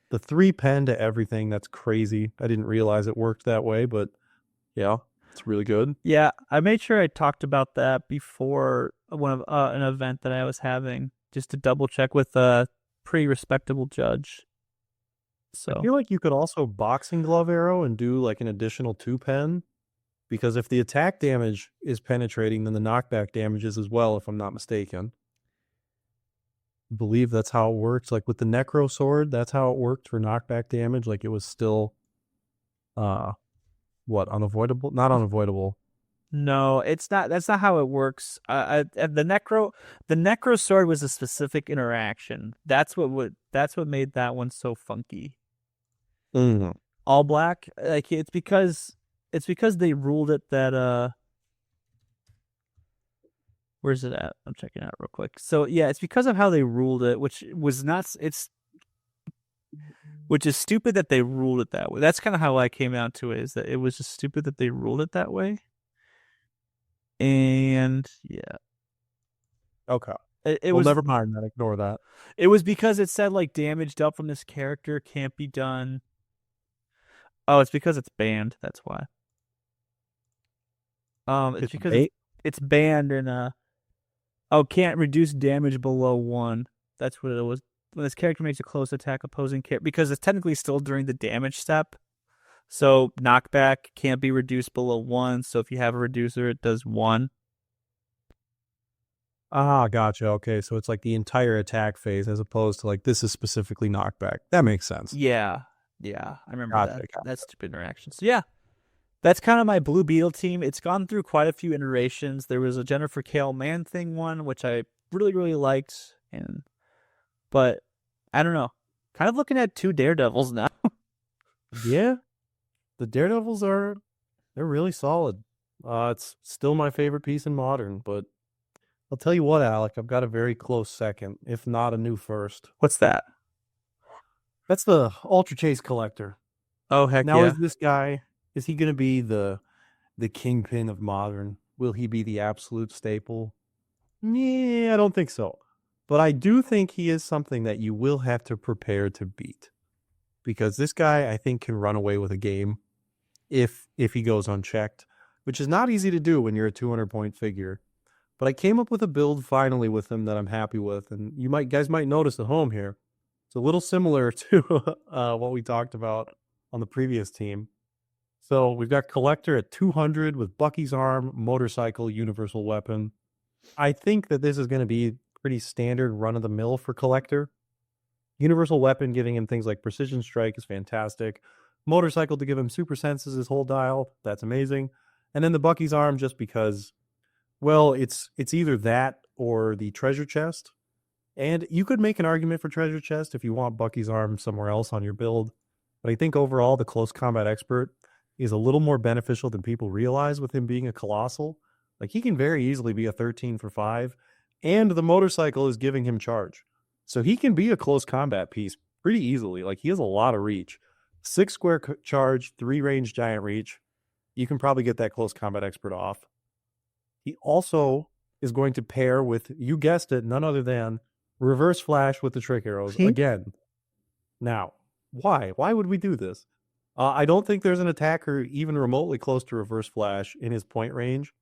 The 3 pen to everything, that's crazy. I didn't realize it worked that way, but yeah, it's really good. Yeah, I made sure I talked about that before one of an event that I was having, just to double check with a pretty respectable judge. So I feel like you could also boxing glove arrow and do like an additional 2 pen. Because if the attack damage is penetrating, then the knockback damage is as well, if I'm not mistaken. I believe that's how it works. Like with the Necro Sword, that's how it worked for knockback damage. Like it was still, unavoidable? Not unavoidable. No, it's not. That's not how it works. The necro sword was a specific interaction. That's what made that one so funky. Mm. All black, like it's because they ruled it that where's it at? I'm checking it out real quick. So yeah, it's because of how they ruled it, which is stupid that they ruled it that way. That's kind of how I came out to it, is that it was just stupid that they ruled it that way. And yeah, Okay. it Well, was never mind that. Ignore that. it was because it said like damage dealt from this character can't be done. Oh, it's because it's banned. That's why. It's It's because bait. it's banned and oh, can't reduce damage below one. That's what it was. When this character makes a close attack opposing character, because it's technically still during the damage step. So knockback can't be reduced below one. So if you have a reducer, it does one. Ah, gotcha. Okay, so it's like the entire attack phase as opposed to like this is specifically knockback. That makes sense. Yeah, yeah, I remember Gotcha. that. Gotcha. That stupid interaction. So yeah, that's kind of my Blue Beetle team. It's gone through quite a few iterations. There was a Jennifer Kale Man Thing one, which I really liked, and but I don't know. Kind of looking at two Daredevils now. Yeah, the Daredevils they're really solid. It's still my favorite piece in Modern, but I'll tell you what, Alec, I've got a very close second, if not a new first. What's that? That's the Ultra Chase Collector. Oh heck Now, yeah. is he going to be the kingpin of Modern? Will he be the absolute staple? Yeah, I don't think so. But I do think he is something that you will have to prepare to beat. Because this guy, I think, can run away with a game if he goes unchecked, which is not easy to do when you're a 200-point figure. But I came up with a build finally with him that I'm happy with, and guys might notice at home here. It's a little similar to what we talked about on the previous team. So we've got Collector at 200 with Bucky's arm, motorcycle, universal weapon. I think that this is going to be pretty standard run of the mill for Collector. Universal weapon giving him things like precision strike is fantastic. Motorcycle to give him super senses his whole dial, that's amazing. And then the Bucky's arm just because, well, it's either that or the treasure chest. And you could make an argument for treasure chest if you want Bucky's arm somewhere else on your build. But I think overall the close combat expert is a little more beneficial than people realize with him being a colossal. Like he can very easily be a 13 for 5, and the motorcycle is giving him charge. So he can be a close combat piece pretty easily. Like he has a lot of reach. 6 square charge, 3 range giant reach. You can probably get that close combat expert off. He also is going to pair with, you guessed it, none other than reverse flash with the trick arrows again. Now, why? Why would we do this? I don't think there's an attacker even remotely close to reverse flash in his point range.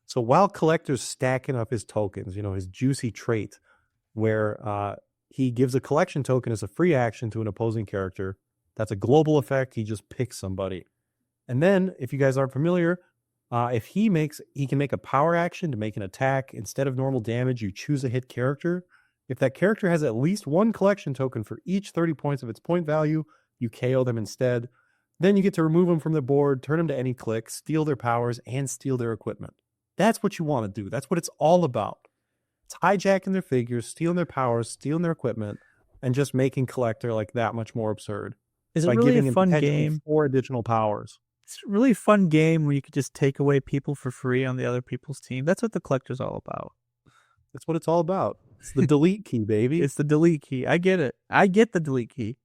So while Collector's stacking up his tokens, his juicy trait, where he gives a collection token as a free action to an opposing character, that's a global effect. He just picks somebody. And then, if you guys aren't familiar, if he can make a power action to make an attack. Instead of normal damage, you choose a hit character. If that character has at least one collection token for each 30 points of its point value, you KO them instead. Then you get to remove them from the board, turn them to any click, steal their powers, and steal their equipment. That's what you want to do. That's what it's all about. It's hijacking their figures, stealing their powers, stealing their equipment, and just making Collector like that much more absurd. Is it By really a giving him fun potentially game? 4 additional powers. It's a really fun game where you could just take away people for free on the other people's team. That's what the collector's all about. That's what it's all about. It's the delete key, baby. It's the delete key. I get it. I get the delete key.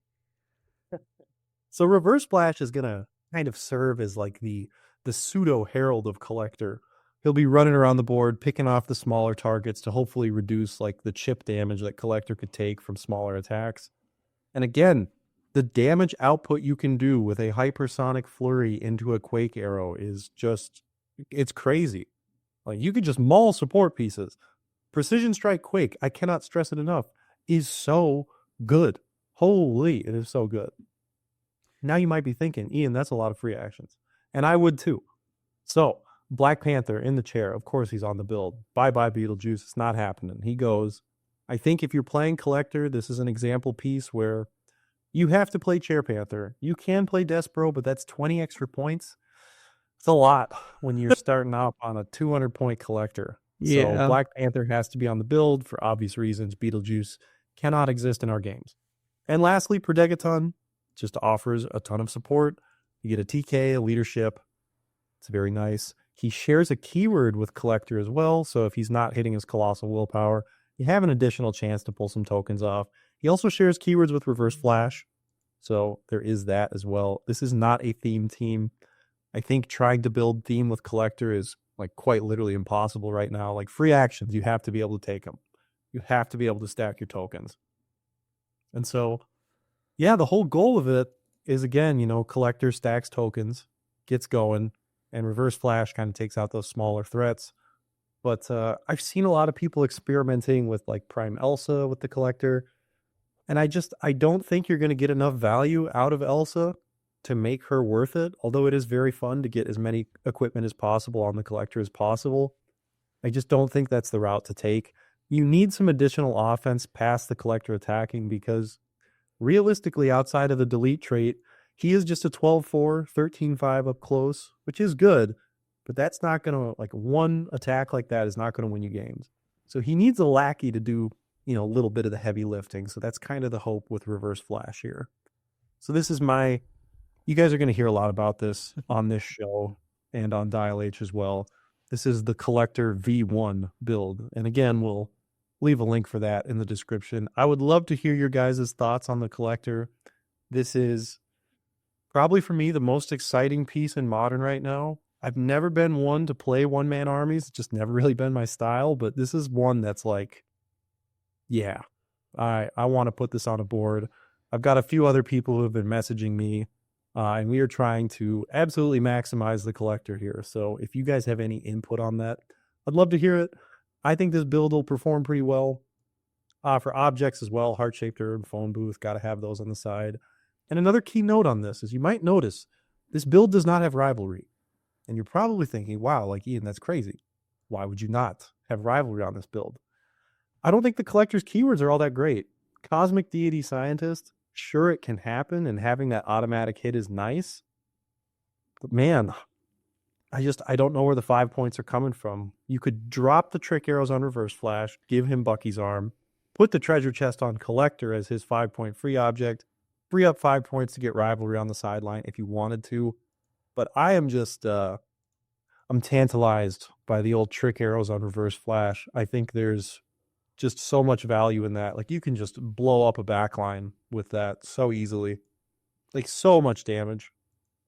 So reverse flash is gonna kind of serve as like the pseudo herald of Collector. He'll be running around the board, picking off the smaller targets to hopefully reduce like the chip damage that Collector could take from smaller attacks. And again, the damage output you can do with a hypersonic flurry into a quake arrow is just, it's crazy. Like you could just maul support pieces. Precision strike quake, I cannot stress it enough, is so good. Holy, it is so good. Now you might be thinking, Ian, that's a lot of free actions. And I would too. So, Black Panther in the chair. Of course he's on the build. Bye-bye Beetlejuice. It's not happening. He goes, I think if you're playing Collector, this is an example piece where you have to play Chair Panther. You can play Despero, but that's 20 extra points. It's a lot when you're starting out on a 200-point collector. So Yeah. Black Panther has to be on the build for obvious reasons. Beetlejuice cannot exist in our games. And lastly, Predegaton just offers a ton of support. You get a TK, a leadership. It's very nice. He shares a keyword with Collector as well, so if he's not hitting his Colossal Willpower, you have an additional chance to pull some tokens off. He also shares keywords with Reverse Flash, so there is that as well. This is not a theme team. I think trying to build theme with Collector is like quite literally impossible right now. Like free actions, you have to be able to take them. You have to be able to stack your tokens. And so, yeah, the whole goal of it is, again, Collector stacks tokens, gets going, and Reverse Flash kind of takes out those smaller threats. But I've seen a lot of people experimenting with like Prime Elsa with the Collector. And I don't think you're going to get enough value out of Elsa to make her worth it. Although it is very fun to get as many equipment as possible on the Collector as possible. I just don't think that's the route to take. You need some additional offense past the Collector attacking because realistically, outside of the delete trait, he is just a 12-4, 13-5 up close, which is good, but that's not going to, like, one attack like that is not going to win you games. So he needs a lackey to do, a little bit of the heavy lifting. So that's kind of the hope with Reverse Flash here. So this is you guys are going to hear a lot about this on this show and on Dial H as well. This is the Collector V1 build. And again, we'll leave a link for that in the description. I would love to hear your guys' thoughts on the Collector. This is probably for me the most exciting piece in Modern right now. I've never been one to play one-man armies. It's just never really been my style, but this is one that's like, yeah, I want to put this on a board. I've got a few other people who have been messaging me, and we are trying to absolutely maximize the Collector here. So if you guys have any input on that, I'd love to hear it. I think this build will perform pretty well. For objects as well, heart-shaped herb, phone booth, got to have those on the side. And another key note on this is you might notice this build does not have rivalry. And you're probably thinking, wow, like Ian, that's crazy. Why would you not have rivalry on this build? I don't think the Collector's keywords are all that great. Cosmic Deity Scientist, sure it can happen, and having that automatic hit is nice. But man, I don't know where the 5 points are coming from. You could drop the trick arrows on Reverse Flash, give him Bucky's arm, put the treasure chest on Collector as his 5-point free object, free up 5 points to get rivalry on the sideline if you wanted to. But I am just, I'm tantalized by the old trick arrows on Reverse Flash. I think there's just so much value in that. Like, you can just blow up a backline with that so easily. Like, so much damage.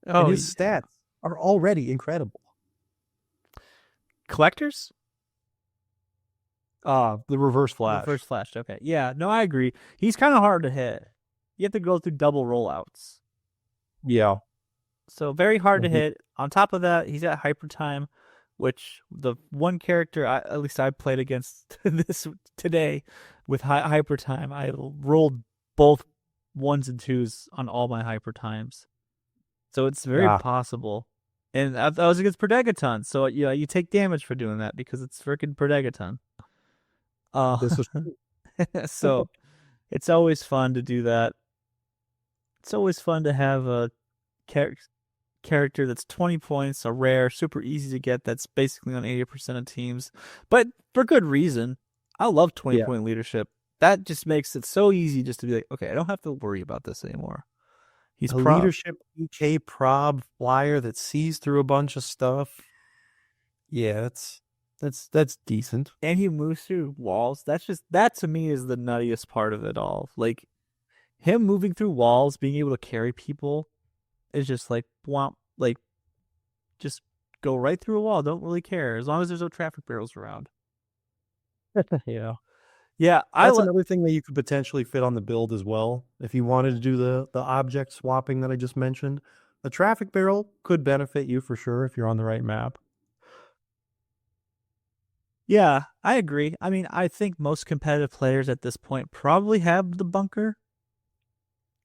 And his stats are already incredible. Collectors? The Reverse Flash. Reverse Flash, okay. Yeah, no, I agree. He's kind of hard to hit. You have to go through double rollouts. Yeah. So very hard to hit. On top of that, he's at hyper time, which the one character at least I played against this today with hyper time, I rolled both 1s and 2s on all my hyper times. So it's very possible. And that was against Predegaton. So yeah, you take damage for doing that because it's freaking Predegaton. This is so it's always fun to do that. It's always fun to have a character that's 20 points, a rare, super easy to get, that's basically on 80% of teams, but for good reason. I love 20-point leadership. That just makes it so easy just to be like, okay, I don't have to worry about this anymore. He's a leadership EK prob flyer that sees through a bunch of stuff. Yeah, that's decent. And he moves through walls. That to me is the nuttiest part of it all. Like, him moving through walls, being able to carry people is just like, womp, like, just go right through a wall. Don't really care as long as there's no traffic barrels around. Yeah. Yeah, that's another thing that you could potentially fit on the build as well. If you wanted to do the object swapping that I just mentioned, the traffic barrel could benefit you for sure if you're on the right map. Yeah, I agree. I mean, I think most competitive players at this point probably have the bunker.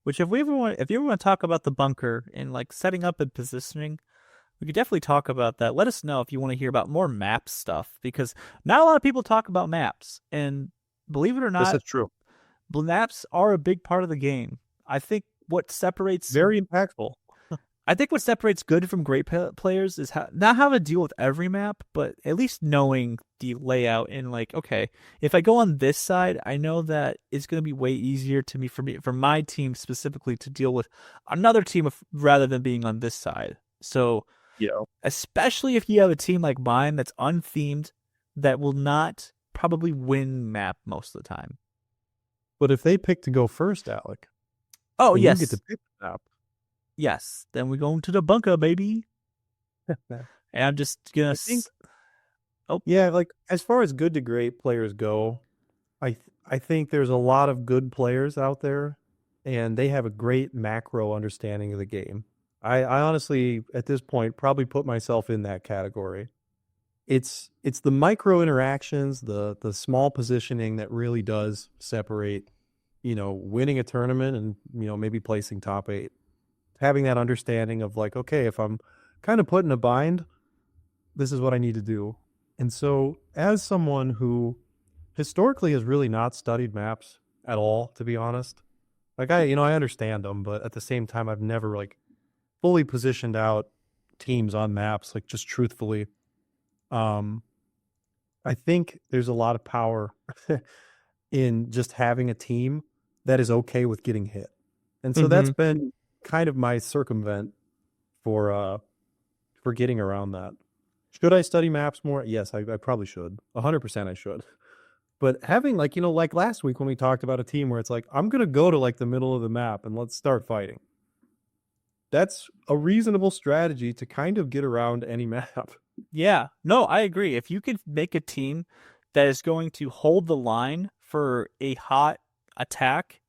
Which if you ever want to talk about the bunker and like setting up and positioning, we could definitely talk about that. Let us know if you want to hear about more map stuff, because not a lot of people talk about maps, and believe it or not, this is true. Maps are a big part of the game. I think what separates very impactful. I think what separates good from great players is not how to deal with every map, but at least knowing the layout and like, okay, if I go on this side, I know that it's going to be way easier to me for my team specifically to deal with another team rather than being on this side. So, Yeah. especially if you have a team like mine that's unthemed that will not probably win map most of the time. But if they pick to go first, Alec, Oh, and you get to yes. pick the map, Yes. Then we're going to the bunker, baby. And I'm just gonna. I think, Oh. yeah, like as far as good to great players go, I think there's a lot of good players out there, and they have a great macro understanding of the game. I honestly, at this point, probably put myself in that category. It's the micro interactions, the small positioning that really does separate, winning a tournament and maybe placing top 8. Having that understanding of like, okay, if I'm kind of put in a bind, this is what I need to do. And so, as someone who historically has really not studied maps at all, to be honest, like I understand them, but at the same time, I've never like fully positioned out teams on maps, like just truthfully. Um, I think there's a lot of power in just having a team that is okay with getting hit. And so that's Mm-hmm. been kind of my circumvent for getting around that. Should I study maps more? Yes, I probably should. 100% I should. But having like last week when we talked about a team where it's like, I'm going to go to like the middle of the map and let's start fighting. That's a reasonable strategy to kind of get around any map. Yeah. No, I agree. If you could make a team that is going to hold the line for a hot attack,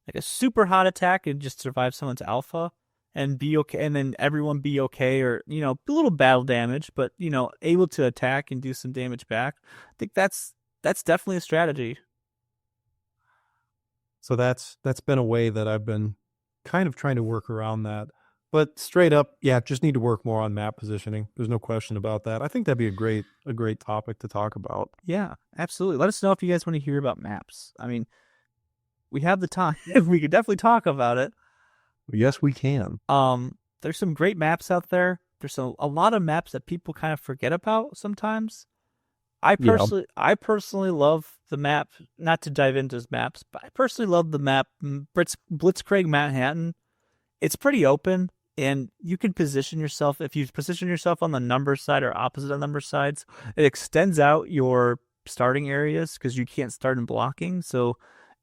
like a super hot attack, and just survive someone's alpha and be okay, and then everyone be okay, or a little battle damage, but able to attack and do some damage back. I think that's definitely a strategy. So that's been a way that I've been kind of trying to work around that. But straight up, yeah, just need to work more on map positioning. There's no question about that. I think that'd be a great topic to talk about. Yeah, absolutely. Let us know if you guys want to hear about maps. I mean, we have the time. We could definitely talk about it. Yes, we can. There's some great maps out there. There's a lot of maps that people kind of forget about sometimes. Yeah. I personally love the map. Not to dive into maps, but I personally love the map Blitzkrieg Manhattan. It's pretty open, and you can position yourself. If you position yourself on the number side or opposite of number sides, it extends out your starting areas because you can't start in blocking. So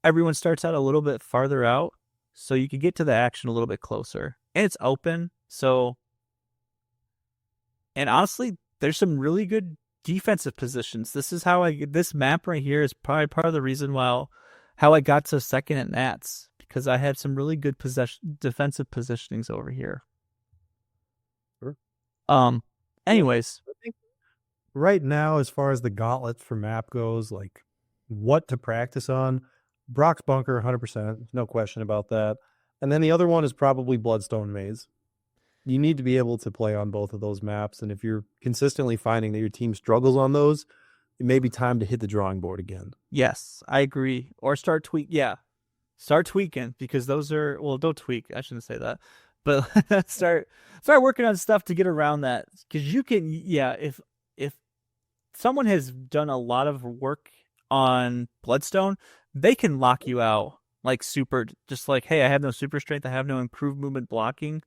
everyone starts out a little bit farther out, so you can get to the action a little bit closer. And it's open, so and honestly, there's some really good defensive positions. This map right here is probably part of the reason why how I got to second at Nats because I had some really good defensive positionings over here. Sure. Um. Yeah. Anyways, I think right now, as far as the gauntlet for map goes, like what to practice on, Brock's Bunker, 100%, no question about that. And then the other one is probably Bloodstone Maze. You need to be able to play on both of those maps. And if you're consistently finding that your team struggles on those, it may be time to hit the drawing board again. yes, I agree. Or start tweak. Yeah, start tweaking because those are don't tweak. I shouldn't say that, but start working on stuff to get around that because you can. Yeah, if someone has done a lot of work on Bloodstone, they can lock you out like super. Just like, hey, I have no super strength. I have no improved movement blocking.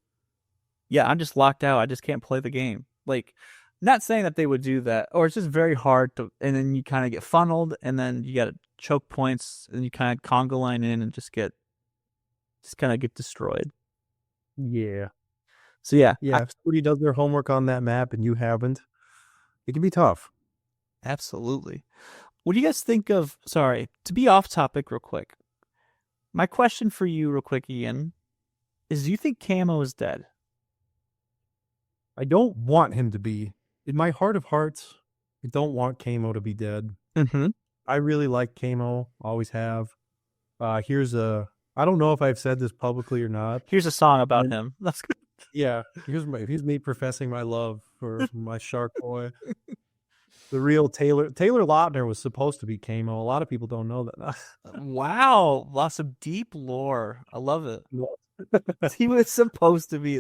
Yeah, I'm just locked out. I just can't play the game. Like, not saying that they would do that, or it's just very hard to, and then you kind of get funneled, and then you got choke points, and you kind of conga line in and just kind of get destroyed. Yeah. So yeah, Yeah. If somebody does their homework on that map and you haven't, it can be tough. absolutely. What do you guys think of? Sorry, to be off topic, real quick. My question for you, real quick, Ian, is: do you think Camo is dead? I don't want him to be. In my heart of hearts, I don't want Kamo to be dead. Mm-hmm. I really like Kamo, always have. I don't know if I've said this publicly or not. Here's a song about him. That's good. Yeah, here's me professing my love for my shark boy. The real Taylor Lautner was supposed to be Kamo. A lot of people don't know that. Wow, lots of deep lore. I love it. He was supposed to be.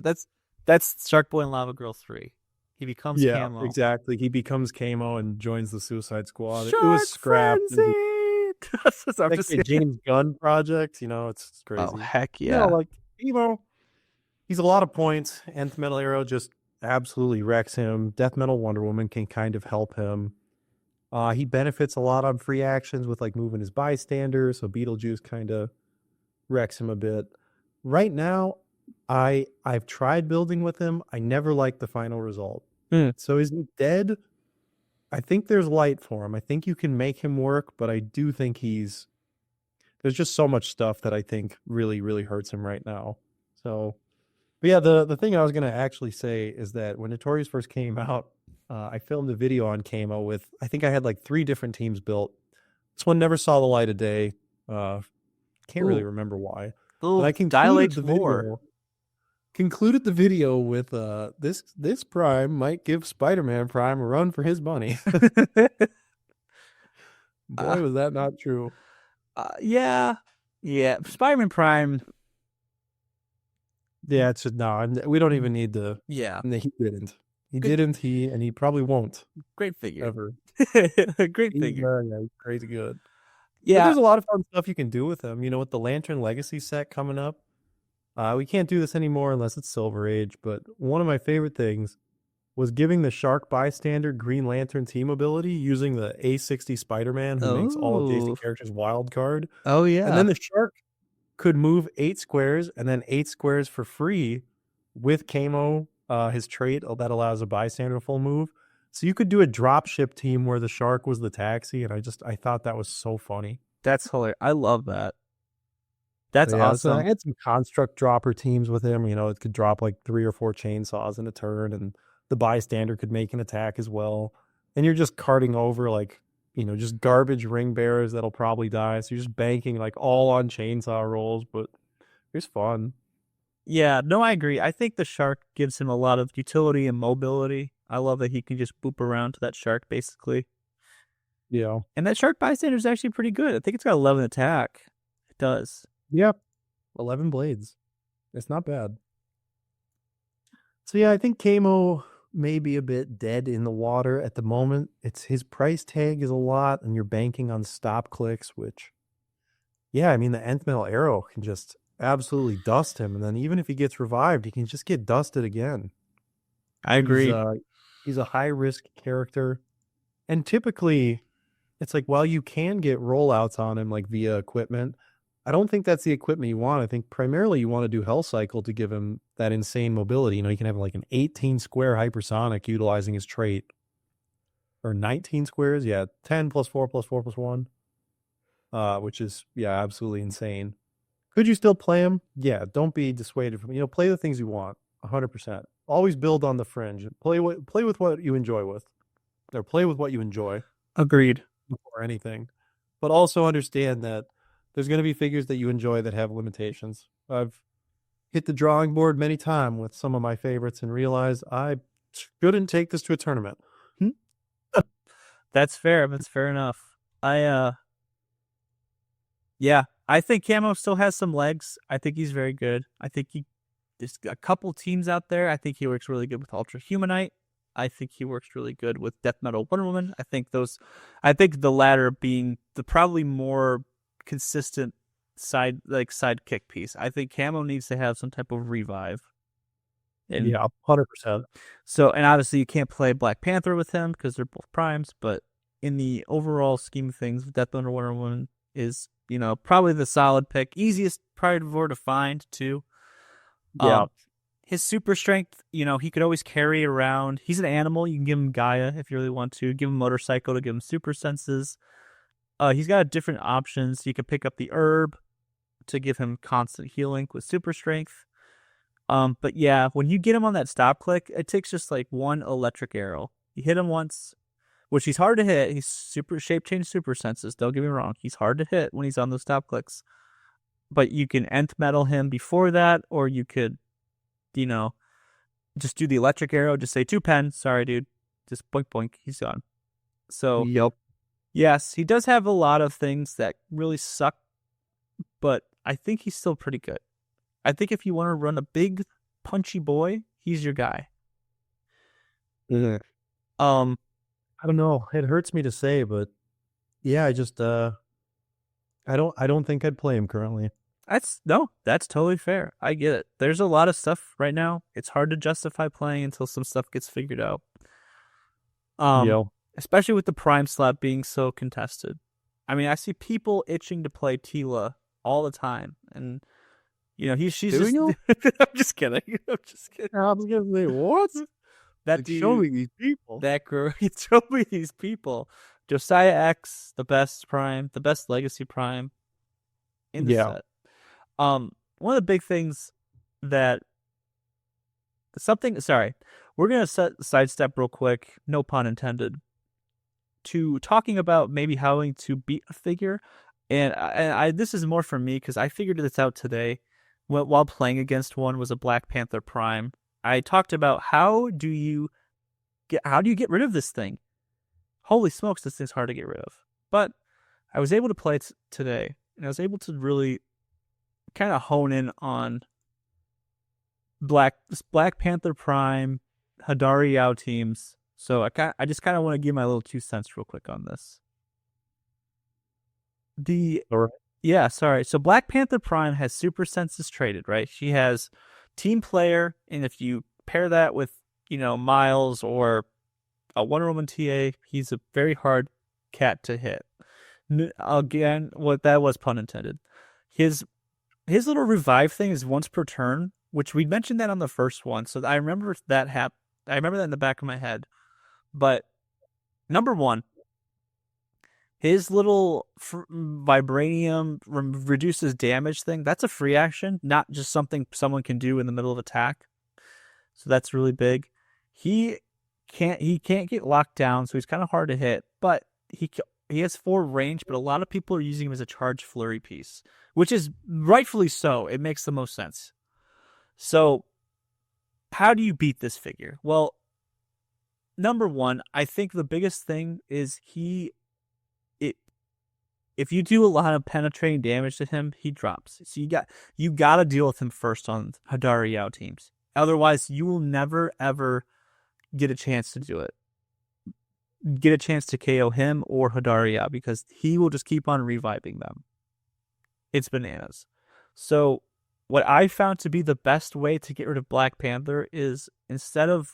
That's Shark Boy and Lava Girl 3. He becomes Yeah, Camo. exactly. He becomes Camo and joins the Suicide Squad. It was Shark scrapped. It was Frenzy! I'm like just a James Gunn project. It's Oh, crazy. heck No, yeah. like Camo, he's a lot of points. Nth Metal Arrow just absolutely wrecks him. Death Metal Wonder Woman can kind of help him. He benefits a lot on free actions with like moving his bystander, so Beetlejuice kind of wrecks him a bit. Right now, I've tried building with him. I never liked the final result. So is he dead? I think there's light for him. I think you can make him work, but I do think there's just so much stuff that I think really, really hurts him right now. So, but yeah, the thing I was gonna actually say is that when Notorious first came out, I filmed a video on Camo with, I think I had like 3 different teams built. This one never saw the light of day. Can't really Ooh. remember why, but Little I dilate lore. concluded the video with this Prime might give Spider-Man Prime a run for his money. Boy, was that not true. Yeah. Yeah. Spider-Man Prime. Yeah, it's just no. We don't even need to. Yeah. No, he didn't. He Good. didn't. And he probably won't Great figure. ever. Great He's figure. he's crazy good. But Yeah. there's a lot of fun stuff you can do with him. With the Lantern Legacy set coming up. We can't do this anymore unless it's Silver Age. But one of my favorite things was giving the Shark Bystander Green Lantern team ability using the A60 Spider-Man, who makes all adjacent Oh. characters wild card. Oh, yeah. And then the Shark could move 8 squares and then 8 squares for free with Camo, his trait that allows a bystander to full move. So you could do a drop ship team where the Shark was the taxi, and I thought that was so funny. That's hilarious. I love that. That's So I awesome. had some construct dropper teams with him. It could drop like 3 or 4 chainsaws in a turn, and the bystander could make an attack as well. And you're just carting over like, just garbage ring bearers that'll probably die. So you're just banking like all on chainsaw rolls, but it's fun. Yeah, no, I agree. I think the shark gives him a lot of utility and mobility. I love that he can just boop around to that shark, basically. Yeah. And that shark bystander is actually pretty good. I think it's got 11 attack. It does. Yep. 11 blades. It's not bad. So yeah, I think Camo may be a bit dead in the water at the moment. His price tag is a lot, and you're banking on stop clicks, which, yeah, I mean, the Nth Metal Arrow can just absolutely dust him, and then even if he gets revived, he can just get dusted again. I agree. He's a high-risk character, and typically, it's like, while you can get rollouts on him, like via equipment, I don't think that's the equipment you want. I think primarily you want to do Hell Cycle to give him that insane mobility. You can have like an 18 square hypersonic utilizing his trait. Or 19 squares, yeah. 10 plus 4 plus 4 plus 1. Which is, yeah, absolutely insane. Could you still play him? Yeah, don't be dissuaded from play the things you want. 100%. Always build on the fringe. Play with what you enjoy with. Or play with what you enjoy. Agreed. Before anything. But also understand that there's going to be figures that you enjoy that have limitations. I've hit the drawing board many times with some of my favorites and realized I shouldn't take this to a tournament. That's fair. That's fair enough. Yeah, I think Camo still has some legs. I think he's very good. I think there's a couple teams out there. I think he works really good with Ultra Humanite. I think he works really good with Death Metal Wonder Woman. I think the latter being the probably more consistent sidekick piece. I think Camo needs to have some type of revive. Yeah, 100%. So, and obviously you can't play Black Panther with him because they're both primes, but in the overall scheme of things, Death Metal Wonder Woman is, probably the solid pick. Easiest Predivore to find, too. Yeah. His super strength, he could always carry around. He's an animal. You can give him Gaia if you really want to. Give him Motorcycle to give him super senses. He's got different options. You could pick up the herb to give him constant healing with super strength. But yeah, when you get him on that stop click, it takes just like one electric arrow. You hit him once, which he's hard to hit. He's super shape change super senses. Don't get me wrong. He's hard to hit when he's on those stop clicks. But you can nth metal him before that, or you could, just do the electric arrow. Just say 2 pen. Sorry, dude. Just boink boink. He's gone. So Yep. Yes, he does have a lot of things that really suck, but I think he's still pretty good. I think if you want to run a big, punchy boy, he's your guy. Mhm. I don't know. It hurts me to say, but yeah, I don't think I'd play him currently. That's totally fair. I get it. There's a lot of stuff right now. It's hard to justify playing until some stuff gets figured out. Um, Yeah. Especially with the prime slot being so contested. I mean, I see people itching to play Tila all the time, and she's Do just. you? I'm just kidding. I'm just kidding. I was gonna say, what? That Like, show dude, me these people. that girl, he told me these people. Josiah X, the best prime, the best legacy prime in the Yeah. set. One of the big things that something. Sorry, we're gonna sidestep real quick. No pun intended. To talking about maybe having to beat a figure, and I this is more for me because I figured this out today, while playing against one was a Black Panther Prime. I talked about how do you get rid of this thing? Holy smokes, this thing's hard to get rid of. But I was able to play it today, and I was able to really kind of hone in on Black Panther Prime, Hadari Yao teams. So I just kind of want to give my little 2 cents real quick on this. The All right. Yeah, sorry. So Black Panther Prime has super senses traded, right? She has team player, and if you pair that with Miles or a Wonder Woman TA, he's a very hard cat to hit. Again, what that was pun intended. His little revive thing is once per turn, which we mentioned that on the first one. So I remember that I remember that in the back of my head. But number one, his little vibranium reduces damage thing, that's a free action, not just something someone can do in the middle of attack. So that's really big. He can't get locked down, so he's kind of hard to hit, but he has 4 range, but a lot of people are using him as a charge flurry piece, which is rightfully so. It makes the most sense. So how do you beat this figure? Well, number one, I think the biggest thing is if you do a lot of penetrating damage to him, he drops. So you got to deal with him first on Hadari Yao teams. Otherwise, you will never ever get a chance to do it. Get a chance to KO him or Hadari Yao because he will just keep on reviving them. It's bananas. So what I found to be the best way to get rid of Black Panther is instead of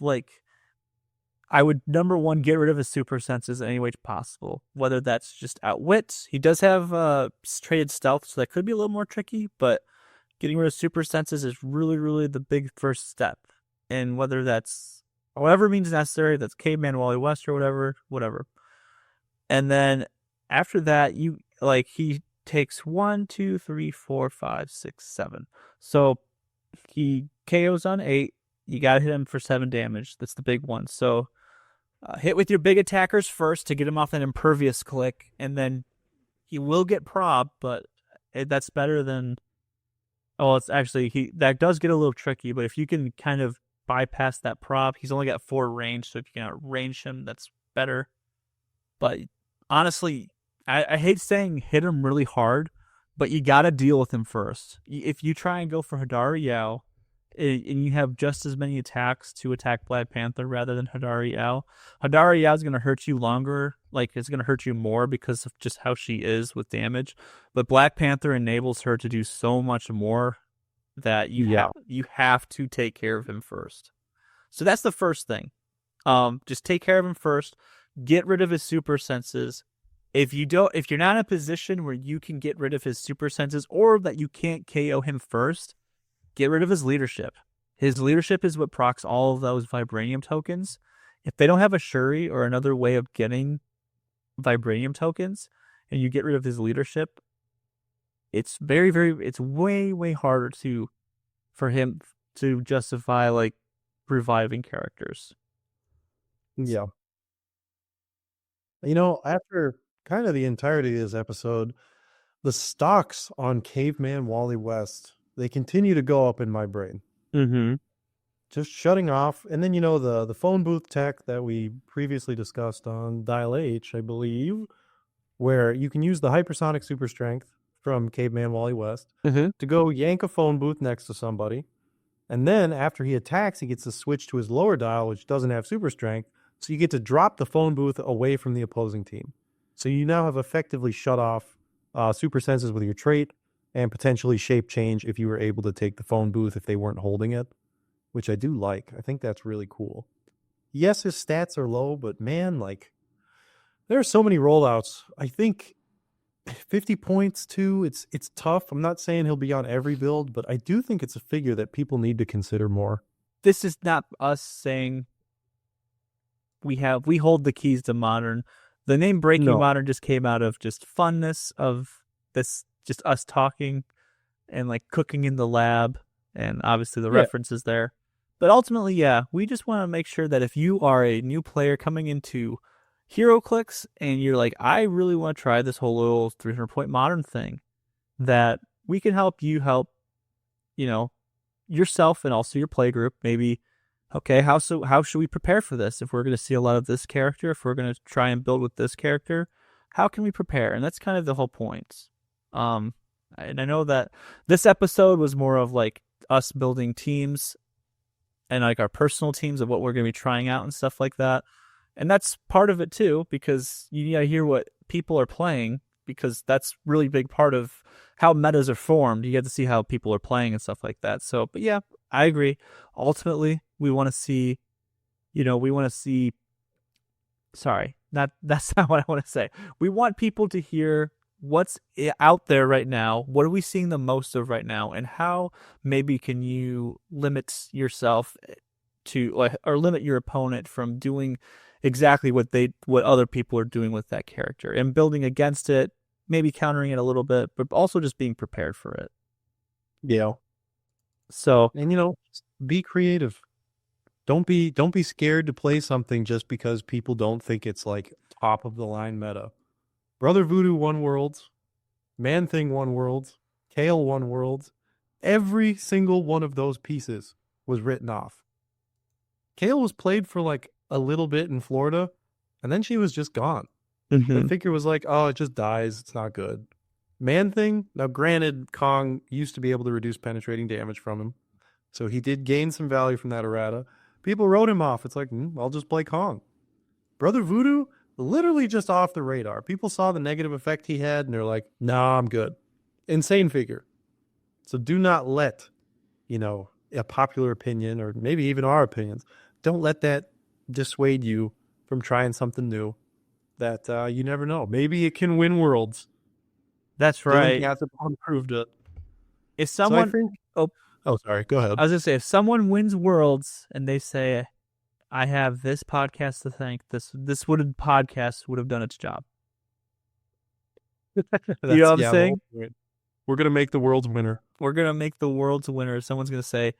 I would number one get rid of his super senses in any way possible. Whether that's just outwit, he does have traded stealth, so that could be a little more tricky. But getting rid of super senses is really, really the big first step. And whether that's whatever means necessary, that's Caveman Wally West or whatever. And then after that, he takes 1, 2, 3, 4, 5, 6, 7. So he KOs on 8. You gotta hit him for 7 damage. That's the big one. So hit with your big attackers first to get him off that impervious click, and then he will get prob, but that's better than. Oh, it's actually that does get a little tricky, but if you can kind of bypass that prob, he's only got 4 range, so if you can outrange him, that's better. But honestly, I hate saying hit him really hard, but you got to deal with him first. If you try and go for Hadari Yao, and you have just as many attacks to attack Black Panther rather than Hadari Yao, Hadari Yao is going to hurt you longer. It's going to hurt you more because of just how she is with damage. But Black Panther enables her to do so much more that you have to take care of him first. So that's the first thing. Just take care of him first. Get rid of his super senses. If you're not in a position where you can get rid of his super senses or that you can't KO him first, get rid of his leadership. His leadership is what procs all of those vibranium tokens. If they don't have a Shuri or another way of getting vibranium tokens, and you get rid of his leadership, it's it's way, way harder for him to justify reviving characters. Yeah. After kind of the entirety of this episode, the stocks on Caveman Wally West, they continue to go up in my brain. Mm-hmm. Just shutting off. And then, the phone booth tech that we previously discussed on Dial H, I believe, where you can use the hypersonic super strength from Caveman Wally West Mm-hmm. to go yank a phone booth next to somebody. And then after he attacks, he gets to switch to his lower dial, which doesn't have super strength. So you get to drop the phone booth away from the opposing team. So you now have effectively shut off super senses with your trait and potentially shape change if you were able to take the phone booth if they weren't holding it, which I do like. I think that's really cool. Yes, his stats are low, but man, like, there are so many rollouts. I think 50 points too. It's tough. I'm not saying he'll be on every build, but I do think it's a figure that people need to consider more. This is not us saying we hold the keys to Modern. The name Breaking No. Modern just came out of just funness of this, just us talking and like cooking in the lab, and obviously the references there. But ultimately, yeah, we just want to make sure that if you are a new player coming into HeroClix and you're like, I really want to try this whole little 300-point Modern thing, that we can help you help, yourself and also your play group. Maybe, okay, how should we prepare for this? If we're going to see a lot of this character, if we're going to try and build with this character, how can we prepare? And that's kind of the whole point. And I know that this episode was more of like us building teams and like our personal teams of what we're going to be trying out and stuff like that. And that's part of it too, because you need to hear what people are playing, because that's really big part of how metas are formed. You get to see how people are playing and stuff like that. So, but yeah, I agree. Ultimately, we want to see, sorry, that's not what I want to say. We want people to hear what's out there right now. What are we seeing the most of right now? And how maybe can you limit yourself to, or limit your opponent from doing exactly what other people are doing with that character, and building against it, maybe countering it a little bit, but also just being prepared for it. Yeah. So, and be creative. Don't be scared to play something just because people don't think it's like top of the line meta. Brother Voodoo won Worlds, Man Thing won Worlds, Kale won Worlds. Every single one of those pieces was written off. Kale was played for like a little bit in Florida, and then she was just gone. That figure was like, oh, it just dies. It's not good. Man Thing, now granted, Kong used to be able to reduce penetrating damage from him, so he did gain some value from that errata. People wrote him off. It's like, I'll just play Kong. Brother Voodoo, literally just off the radar. People saw the negative effect he had, and they're like, nah, I'm good. Insane figure. So do not let, a popular opinion, or maybe even our opinions, don't let that dissuade you from trying something new that you never know. Maybe it can win Worlds. that's right. Dylan Gatzapon proved it. If someone, So I think, oh, sorry, go ahead. I was gonna say, if someone wins Worlds and they say, I have this podcast to thank, this podcast would have done its job. You know what I'm saying? We're going to make the World's winner. We're going to make the World's winner. Someone's going to say,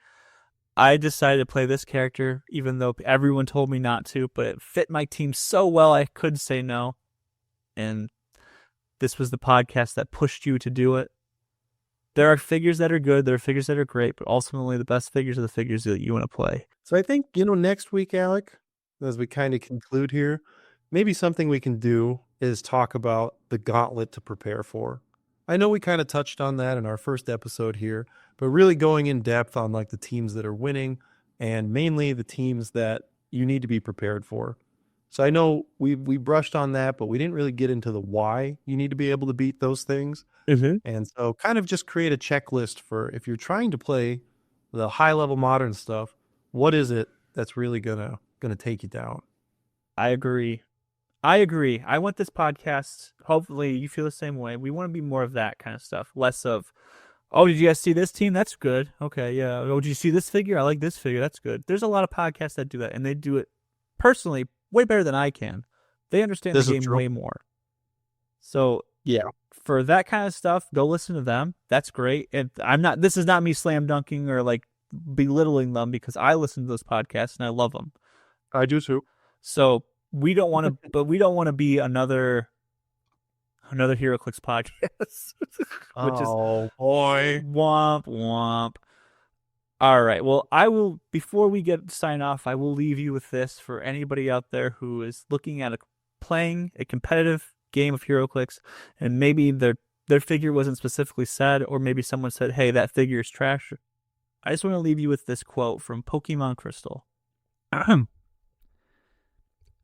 I decided to play this character even though everyone told me not to, but it fit my team so well I could say no. And this was the podcast that pushed you to do it. There are figures that are good, there are figures that are great, but ultimately the best figures are the figures that you want to play. So I think, next week, Alec, as we kind of conclude here, maybe something we can do is talk about the gauntlet to prepare for. I know we kind of touched on that in our first episode here, but really going in depth on like the teams that are winning and mainly the teams that you need to be prepared for. So I know we brushed on that, but we didn't really get into the why you need to be able to beat those things. And so kind of just create a checklist for if you're trying to play the high level Modern stuff, what is it that's really gonna take you down? I agree. I want this podcast, hopefully you feel the same way. We want to be more of that kind of stuff, less of, oh, did you guys see this team? That's good. Okay, yeah. Oh, did you see this figure? I like this figure. That's good. There's a lot of podcasts that do that, and they do it personally way better than I can. They understand the game way more. So yeah, for that kind of stuff, go listen to them. That's great. And this is not me slam dunking or like belittling them, because I listen to those podcasts and I love them. I do too. So we don't want to, but we don't want to be another HeroClix podcast, which is boy, womp womp. All right. Well, before we sign off, I will leave you with this for anybody out there who is looking at playing a competitive game of HeroClix, and maybe their figure wasn't specifically said, or maybe someone said, hey, that figure is trash. I just want to leave you with this quote from Pokemon Crystal.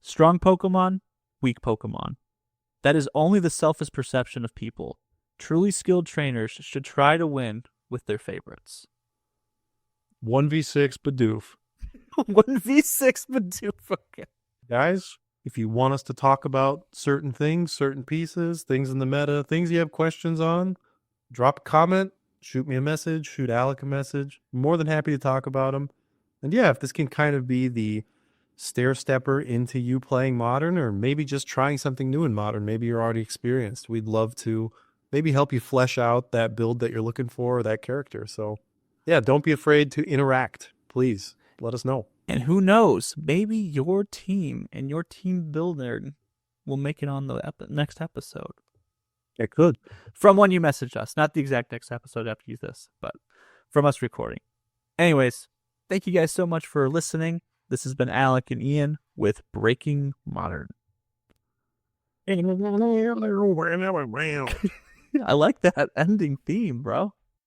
Strong Pokemon, weak Pokemon. That is only the selfish perception of people. Truly skilled trainers should try to win with their favorites. 1v6 Bidoof. 1v6 Bidoof. Guys, if you want us to talk about certain things, certain pieces, things in the meta, things you have questions on, drop a comment, shoot me a message, shoot Alec a message. I'm more than happy to talk about them. And yeah, if this can kind of be the stair stepper into you playing Modern, or maybe just trying something new in Modern, maybe you're already experienced, we'd love to maybe help you flesh out that build that you're looking for, or that character. So yeah, don't be afraid to interact. Please let us know. And who knows, maybe your team and your team builder will make it on the next episode. It could. From when you message us, not the exact next episode after this, but from us recording. Anyways, thank you guys so much for listening. This has been Alec and Ian with Breaking Modern. I like that ending theme, bro.